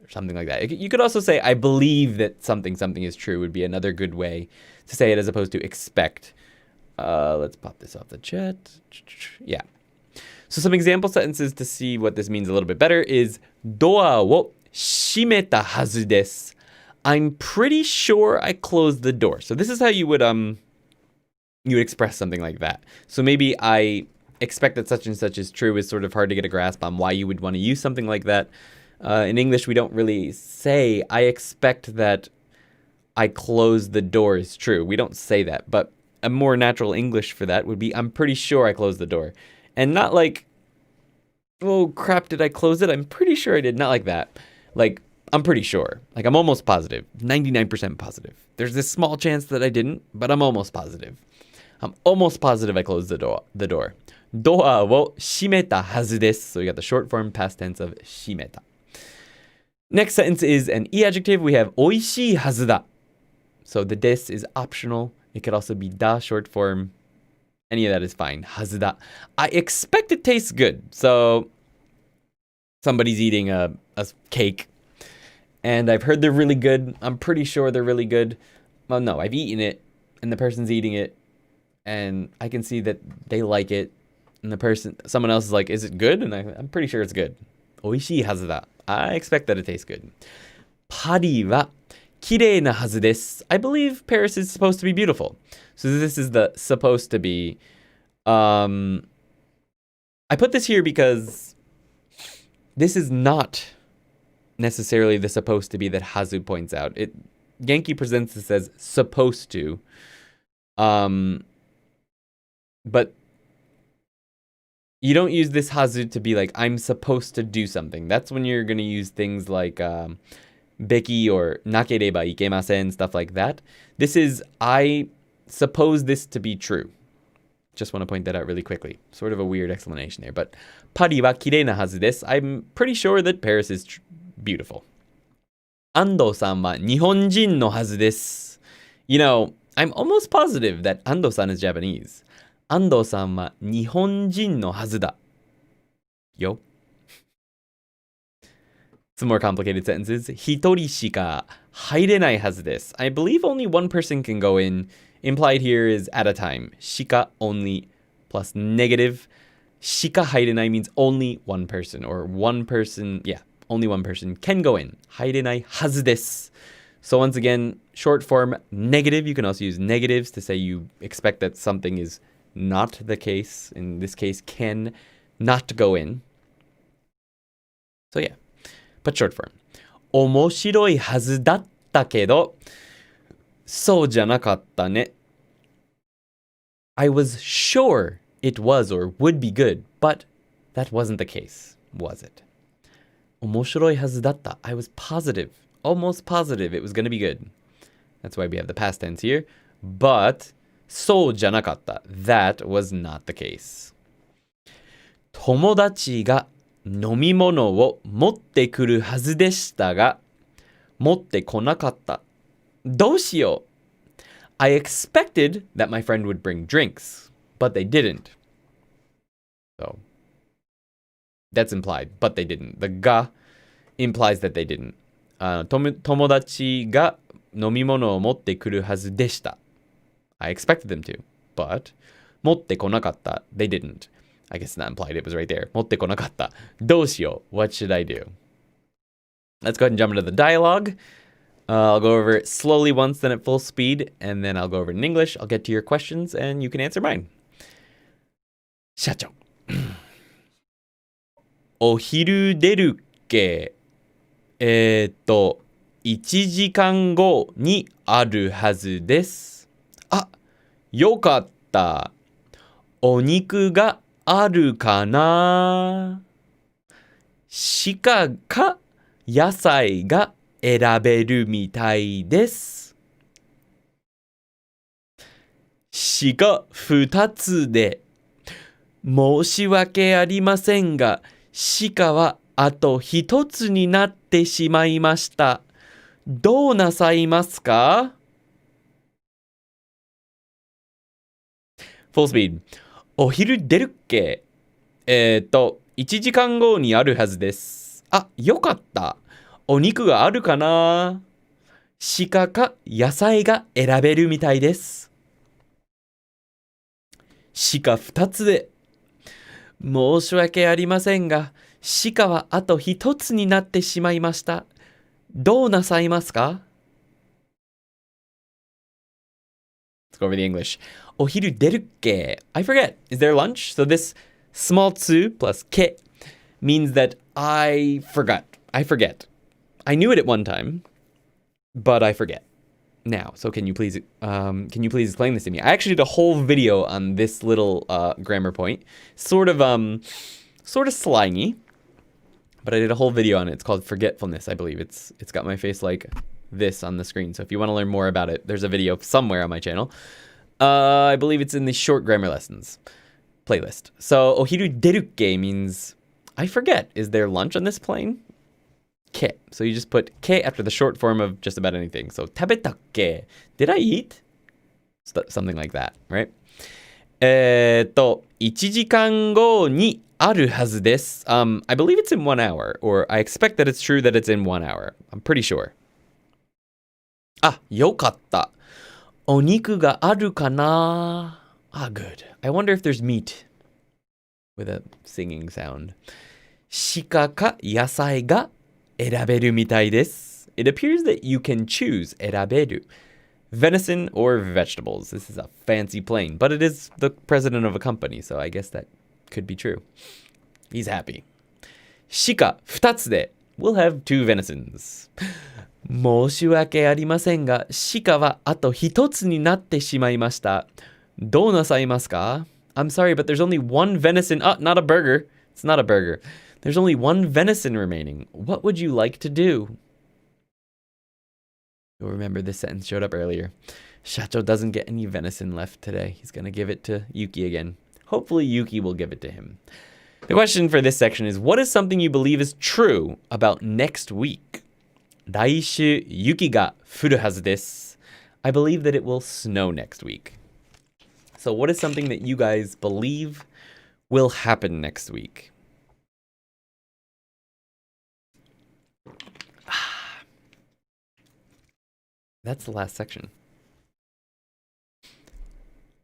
Or something like that. You could also say, I believe that something is true would be another good way to say it as opposed to expect. Let's pop this off the chat. Yeah. So some example sentences to see what this means a little bit better is Doa wo shimeta hazu desu. I'm pretty sure I closed the door. So this is how you would express something like that. So maybe I expect that such and such is true is sort of hard to get a grasp on why you would want to use something like that. In English, we don't really say I expect that I closed the door is true. We don't say that, but a more natural English for that would be I'm pretty sure I closed the door. And not like, oh crap, did I close it? I'm pretty sure I did. Not like that. Like, I'm pretty sure. Like, I'm almost positive. 99% positive. There's this small chance that I didn't, but I'm almost positive. I'm almost positive I closed the door. Doa wo shimeta hazu desu. So we got the short form past tense of shimeta. Next sentence is an adjective. We have oishii hazu da. So the des is optional. It could also be da short form. Any of that is fine. Hazu da. I expect it tastes good. So somebody's eating a cake. And I've heard they're really good. I'm pretty sure they're really good. Well, no, I've eaten it. And the person's eating it. And I can see that they like it. And someone else is like, is it good? And I'm pretty sure it's good. Oishii hazu da. I expect that it tastes good. Pari wa kirei na hazu desu. I believe Paris is supposed to be beautiful. So this is the supposed to be. I put this here because this is not necessarily the supposed to be that Hazu points out. Genki presents this as supposed to. But you don't use this Hazu to be like, I'm supposed to do something. That's when you're going to use things like beki or nakereba ikemasen, stuff like that. This is, I suppose this to be true. Just want to point that out really quickly. Sort of a weird explanation there. But Pari wa kirei na hazu desu. I'm pretty sure that Paris is beautiful. Ando-san wa nihonjin no hazu desu. You know, I'm almost positive that Ando-san is Japanese. Ando-san wa nihonjin no hazu da. Yo. Some more complicated sentences. Hitori shika hairenai hazu desu. I believe only one person can go in. Implied here is at a time. Shika, only, plus negative. Shika hairenai means only one person, or one person, yeah, only one person can go in. Hairenai hazu desu. So once again, short form negative. You can also use negatives to say you expect that something is not the case. In this case, can not go in. So yeah. But short form. 面白いはずだったけど、そうじゃなかったね。I was sure it was or would be good, but that wasn't the case, was it? 面白いはずだった. I was positive, almost positive it was going to be good. That's why we have the past tense here. But そうじゃなかった. That was not the case. 友達が飲み物を持ってくるはずでしたが、持ってこなかった。どうしよう。I expected that my friend would bring drinks, but they didn't. So, that's implied, but they didn't. The ga implies that they didn't. 友達が飲み物を持ってくるはずでした。I expected them to, but 持ってこなかった。They didn't. I guess it's not implied, it was right there. 持ってこなかった。どうしよう。What should I do? Let's go ahead and jump into the dialogue. I'll go over it slowly once, then at full speed, and then I'll go over it in English. I'll get to your questions, and you can answer mine. 社長。お昼出るっけ1時間後にあるはずです。あ、よかった。お肉があるかな？鹿か野菜が選べるみたいです。鹿2つで申し訳ありませんが、鹿はあと1つになってしまいました。どうなさいますか？ Full speed. お昼出るっけ1時間後にあるはずです。あ、よかった。お肉があるかな？鹿か野菜が選べるみたいです。鹿2つで。申し訳ありませんが、鹿はあと1つになってしまいました。どうなさいますか？ Let's go over the English. お昼出るっけ I forget. Is there lunch? So this small tsu plus ke means that I forgot. I forget. I knew it at one time, but I forget now. So can you please explain this to me? I actually did a whole video on this little grammar point, sort of slangy, but I did a whole video on it. It's called forgetfulness, I believe. It's got my face like this on the screen. So if you want to learn more about it, there's a video somewhere on my channel. I believe it's in the short grammar lessons playlist. So ohiru derukke means I forget. Is there lunch on this plane? Ke. So you just put ke after the short form of just about anything. So tabetakke. Did I eat? Something like that, right? 1時間後にあるはずです。I believe it's in 1 hour, or I expect that it's true that it's in 1 hour. I'm pretty sure. あ、よかった。お肉があるかな? Ah, good. I wonder if there's meat with a singing sound. 鹿か野菜が選べるみたいです. It appears that you can choose 選べる. Venison or vegetables. This is a fancy plane, but it is the president of a company, so I guess that could be true. He's happy. 鹿2つで we'll have 2 venisons. 申し訳ありませんが、鹿はあと1つになってしまいました。どうなさいますか? I'm sorry, but there's only 1 venison. Not a burger. It's not a burger. There's only 1 venison remaining. What would you like to do? You'll remember this sentence showed up earlier. Shacho doesn't get any venison left today. He's going to give it to Yuki again. Hopefully Yuki will give it to him. The question for this section is, what is something you believe is true about next week? 来週雪が降るはずです. I believe that it will snow next week. So what is something that you guys believe will happen next week? That's the last section.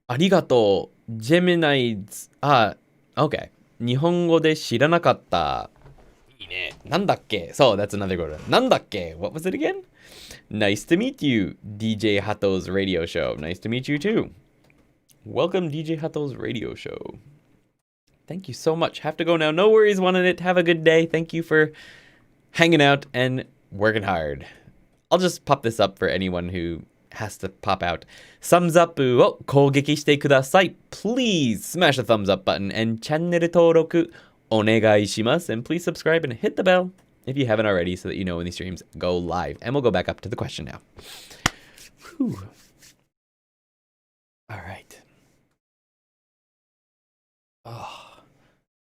ありがとう。Gemini. Okay. 日本語で知らなかった。いいね。なんだっけ? So that's another word. なんだっけ? What was it again? Nice to meet you, DJ Hato's radio show. Nice to meet you too. Welcome, DJ Hato's radio show. Thank you so much. Have to go now. No worries, one in it. Have a good day. Thank you for hanging out and working hard. I'll just pop this up for anyone who has to pop out. Thumbs up を攻撃してください. Please smash the thumbs up button and チャンネル登録お願いします. And please subscribe and hit the bell if you haven't already so that you know when these streams go live. And we'll go back up to the question now. Whew. All right. Oh,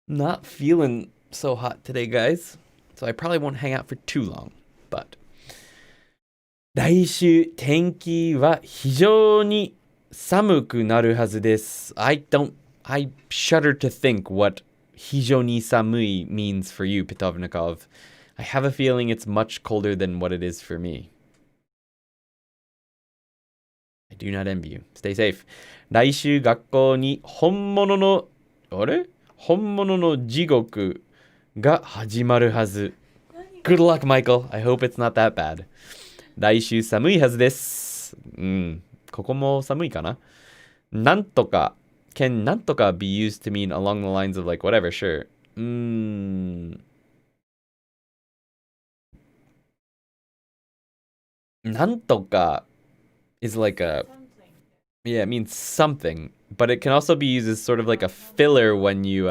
not feeling so hot today, guys. So I probably won't hang out for too long. But 来週天気は非常に寒くなるはずです。I shudder to think what 非常に寒い means for you, Pitovnikov. I have a feeling it's much colder than what it is for me. I do not envy you. Stay safe. 来週学校に本物の地獄が始まるはず。Good luck, Michael. I hope it's not that bad. 来週寒いはずです。ここも寒いかな。なんとか can なんとか be used to mean along the lines of like whatever, sure. なんとか is like a yeah, it means something, but it can also be used as sort of like a filler when you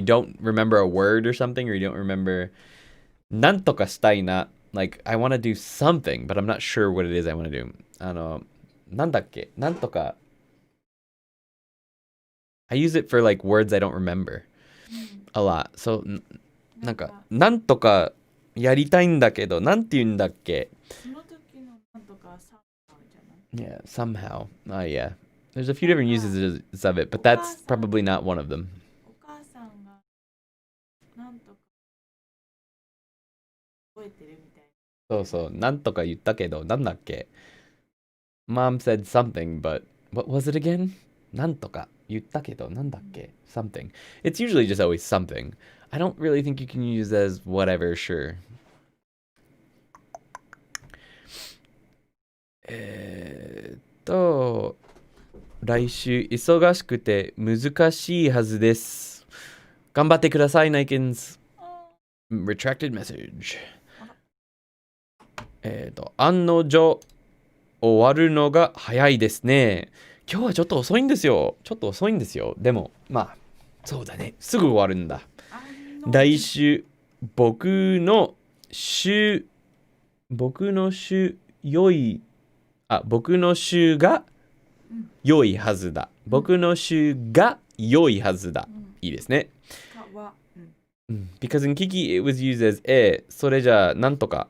don't remember a word or something, or you don't remember なんとかしたいな. Like, I want to do something, but I'm not sure what it is I want to do. なんだっけ? なんとか. I use it for like words I don't remember a lot. So, なんか、なんとかやりたいんだけど、なんて言うんだっけ? Yeah, somehow. Yeah. There's a few different uses of it, but that's probably not one of them. So, なんとか言ったけど、なんだっけ? Mom said something, but what was it again? なんとか言ったけど、なんだっけ? Something. It's usually just always something. I don't really think you can use as whatever, sure. 来週忙しくて難しいはずです。頑張ってください、Nikens. Retracted message. 案の定終わるのが早いですね。今日はちょっと遅いんですよ。でも、まあ、そうだね。すぐ終わるんだ。来週、僕の週が良いはずだ。僕の週が良いはずだ。いいですね。Because in Kiki it was used as それじゃあなんとか。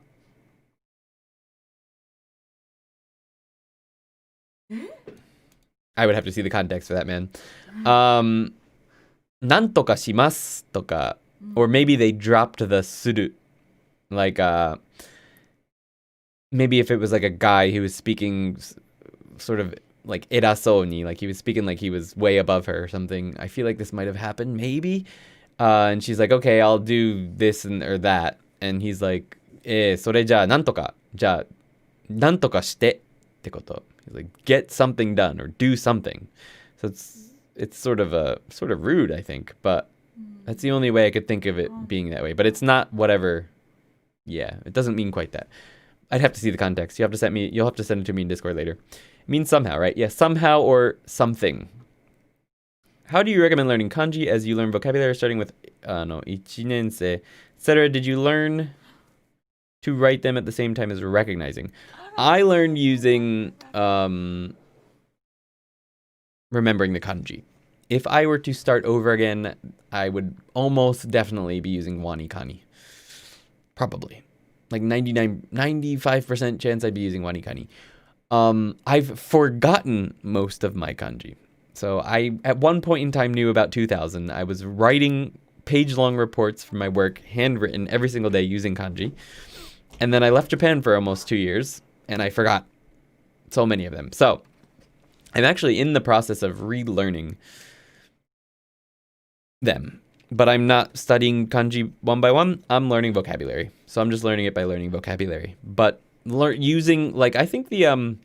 I would have to see the context for that, man. なんとかしますとか、or maybe they dropped the する. Like, maybe if it was like a guy who was speaking sort of like erasoni, like he was speaking like he was way above her or something. I feel like this might have happened, maybe. And she's like, okay, I'll do this or that. And he's like, それじゃあなんとかしてってこと. He's like, get something done or do something. So it's sort of rude, I think, but that's the only way I could think of it being that way. But it's not whatever. Yeah, it doesn't mean quite that. I'd have to see the context. You'll have to send it to me in Discord later. It means somehow, right? Yeah, somehow or something. How do you recommend learning kanji as you learn vocabulary starting with 1年生, etc.? Did you learn to write them at the same time as recognizing? I learned using remembering the kanji. If I were to start over again, I would almost definitely be using wani kani. Probably. Like 95% chance I'd be using wani kani. I've forgotten most of my kanji. So I, at one point in time, knew about 2,000. I was writing page-long reports for my work, handwritten every single day using kanji. And then I left Japan for almost 2 years, and I forgot so many of them. So I'm actually in the process of relearning them. But I'm not studying kanji one by one. I'm learning vocabulary. So I'm just learning it by learning vocabulary. But using, like, I think the,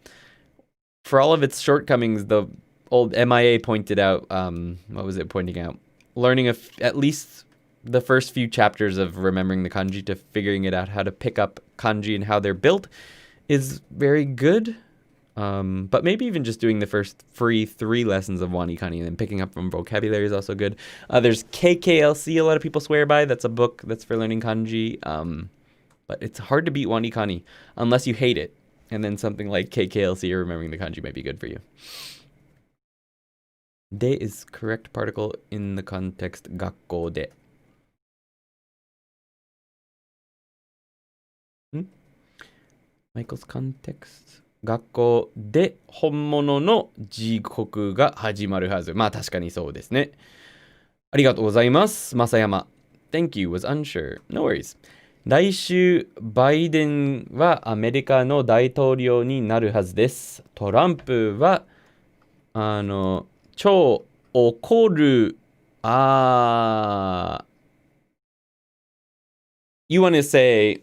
for all of its shortcomings, the old MIA pointed out, what was it pointing out? Learning at least the first few chapters of remembering the kanji to figuring it out how to pick up kanji and how they're built is very good. But maybe even just doing the first free 3 lessons of Wanikani and then picking up from vocabulary is also good. There's KKLC, a lot of people swear by. That's a book that's for learning kanji. But it's hard to beat Wanikani unless you hate it. And then something like KKLC or remembering the kanji might be good for you. De is correct particle in the context 学校で. Michael's context. 学校で本物の時刻が始まるはず。まあ確かにそうですね。ありがとうございます。正山。Thank you was unsure. No worries. 来週、バイデンはアメリカの大統領になるはずです。トランプは、超怒る、You want to say,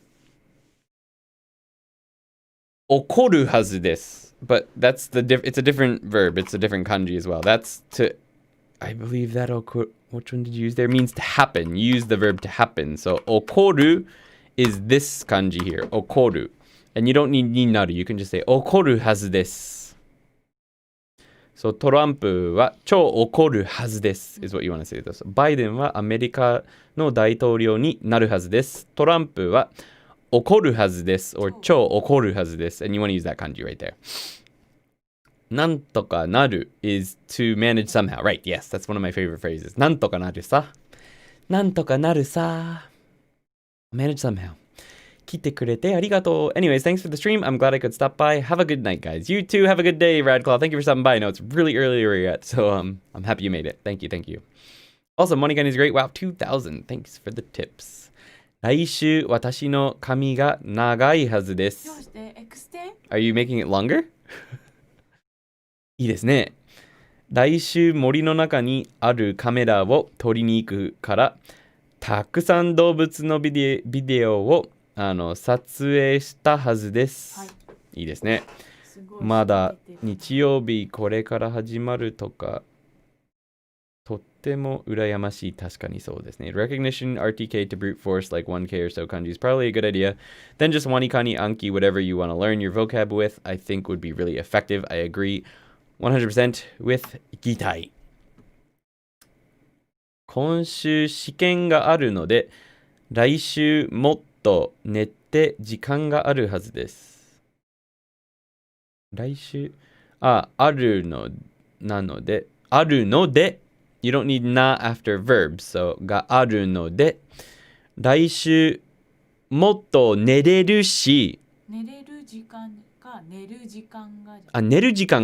怒るはずです. But that's it's a different verb. It's a different kanji as well. That's to, I believe that which one did you use there? Means to happen. You use the verb to happen. So, 怒る is this kanji here. 怒る. And you don't need ni naru. You can just say, 怒るはずです. So, トランプは超怒るはずです is what you want to say. So, バイデンはアメリカの大統領になるはずです。トランプは怒るはずです or 超怒るはずです and you want to use that kanji right there. なんとかなる is to manage somehow. Right, yes, that's one of my favorite phrases. なんとかなるさ。なんとかなるさ。Manage somehow. 来てくれてありがとう. Anyways, thanks for the stream. I'm glad I could stop by. Have a good night, guys. You too. Have a good day, Radclaw. Thank you for stopping by. I know it's really early where you're at, so I'm happy you made it. Thank you, thank you. Also, Monikani is great. Wow, 2,000. Thanks for the tips. 来週、私の髪が長いはずです。Are you making it longer? いいですね。来週、森の中にあるカメラを撮りに行くから、たくさん動物のビデオを撮影したはずです。はい、いいですね。まだ日曜日これから始まるとか、とっても羨ましい。確かにそうですね。Recognition, RTK to brute force like 1K or so kanji is probably a good idea. Then just Wanikani, Anki, whatever you want to learn your vocab with, I think would be really effective. I agree 100% with 行きたい。今週試験があるので、来週もっと寝て時間があるはずです。来週、あるので、You don't need na after verbs, so があるので、来週もっと寝れるし、寝る時間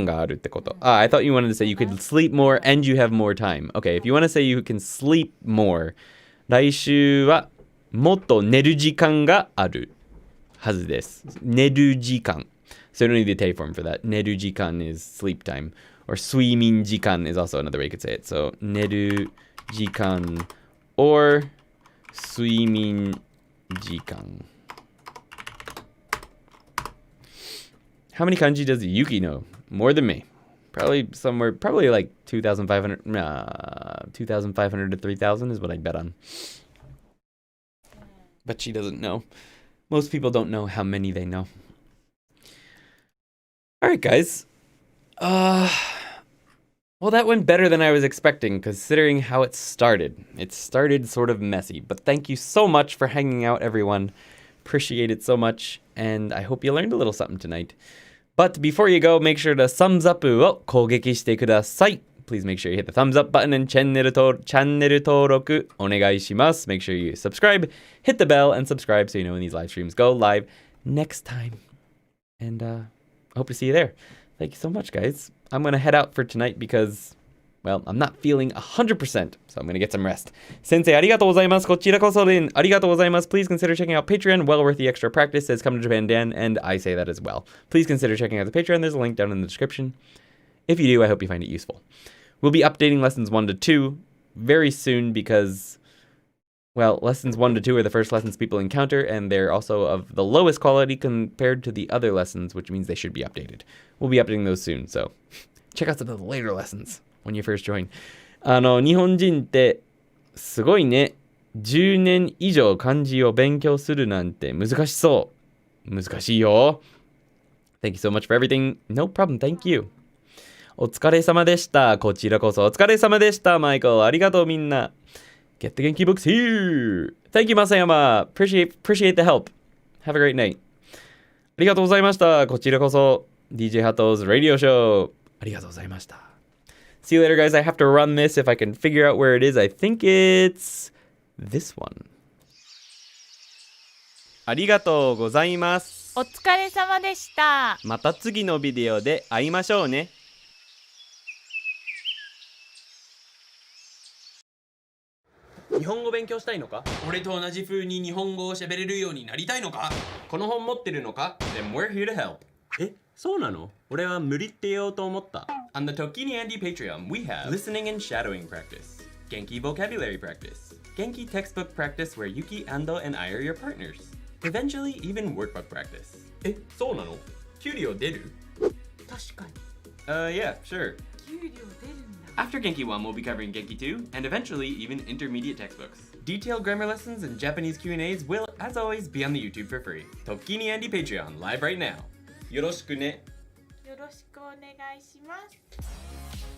があるってこと。I thought you wanted to say you could sleep more and you have more time. Okay, if you want to say you can sleep more, 来週はもっと寝る時間があるはずです。寝る時間。So you don't need the Te form for that. 寝る時間 is sleep time. Or 睡眠時間 is also another way you could say it. So 寝る時間 or 睡眠時間. How many kanji does Yuki know? More than me. Probably like 2,500 to 3,000 is what I bet on. But she doesn't know. Most people don't know how many they know. All right, guys. Well, that went better than I was expecting, considering how it started. It started sort of messy, but thank you so much for hanging out, everyone. Appreciate it so much, and I hope you learned a little something tonight. But before you go, make sure to thumbs up を攻撃してください. Please make sure you hit the thumbs up button and チャンネル登録お願いします. Make sure you subscribe, hit the bell, and subscribe so you know when these live streams go live next time. And I hope to see you there. Thank you so much, guys. I'm going to head out for tonight because, well, I'm not feeling 100%, so I'm going to get some rest. Sensei, ありがとうございます。こちらこそでありがとうございます。Please consider checking out Patreon. Well worth the extra practice. Says Come to Japan Dan, and I say that as well. Please consider checking out the Patreon. There's a link down in the description. If you do, I hope you find it useful. We'll be updating lessons 1 to 2 very soon because, well, lessons 1 to 2 are the first lessons people encounter, and they're also of the lowest quality compared to the other lessons, which means they should be updated. We'll be updating those soon, so check out some of the later lessons when you first join. 日本人ってすごいね。10年以上漢字を勉強するなんて難しそう。難しいよ。Thank you so much for everything. No problem. Thank you. お疲れ様でした。こちらこそお疲れ様でした、マイケル。ありがとうみんな。Get the Genki books here. Thank you, Masayama. Appreciate the help. Have a great night. ありがとうございました。こちらこそ DJ ハト 's Radio Show. ありがとうございました。See you later, guys. I have to run this if I can figure out where it is. I think it's this one. ありがとうございます。お疲れ様でした。また次のビデオで会いましょうね。日本語勉強したいのか？俺と同じ風に日本語を喋れるようになりたいのか？この本持ってるのか？ Then we're here to help. え、そうなの？俺は無理って言おうと思った。On the Tokini Andy Patreon, we have listening and shadowing practice, Genki vocabulary practice, Genki textbook practice where Yuki, Ando, and I are your partners. Eventually, even workbook practice. え、そうなの？給料出る？確かに。Yeah, sure. 給料出るんだ。After Genki 1, we'll be covering Genki 2, and eventually even intermediate textbooks. Detailed grammar lessons and Japanese Q&As will, as always, be on the YouTube for free. Tokini Andy Patreon, live right now. よろしくね。よろしくお願いします。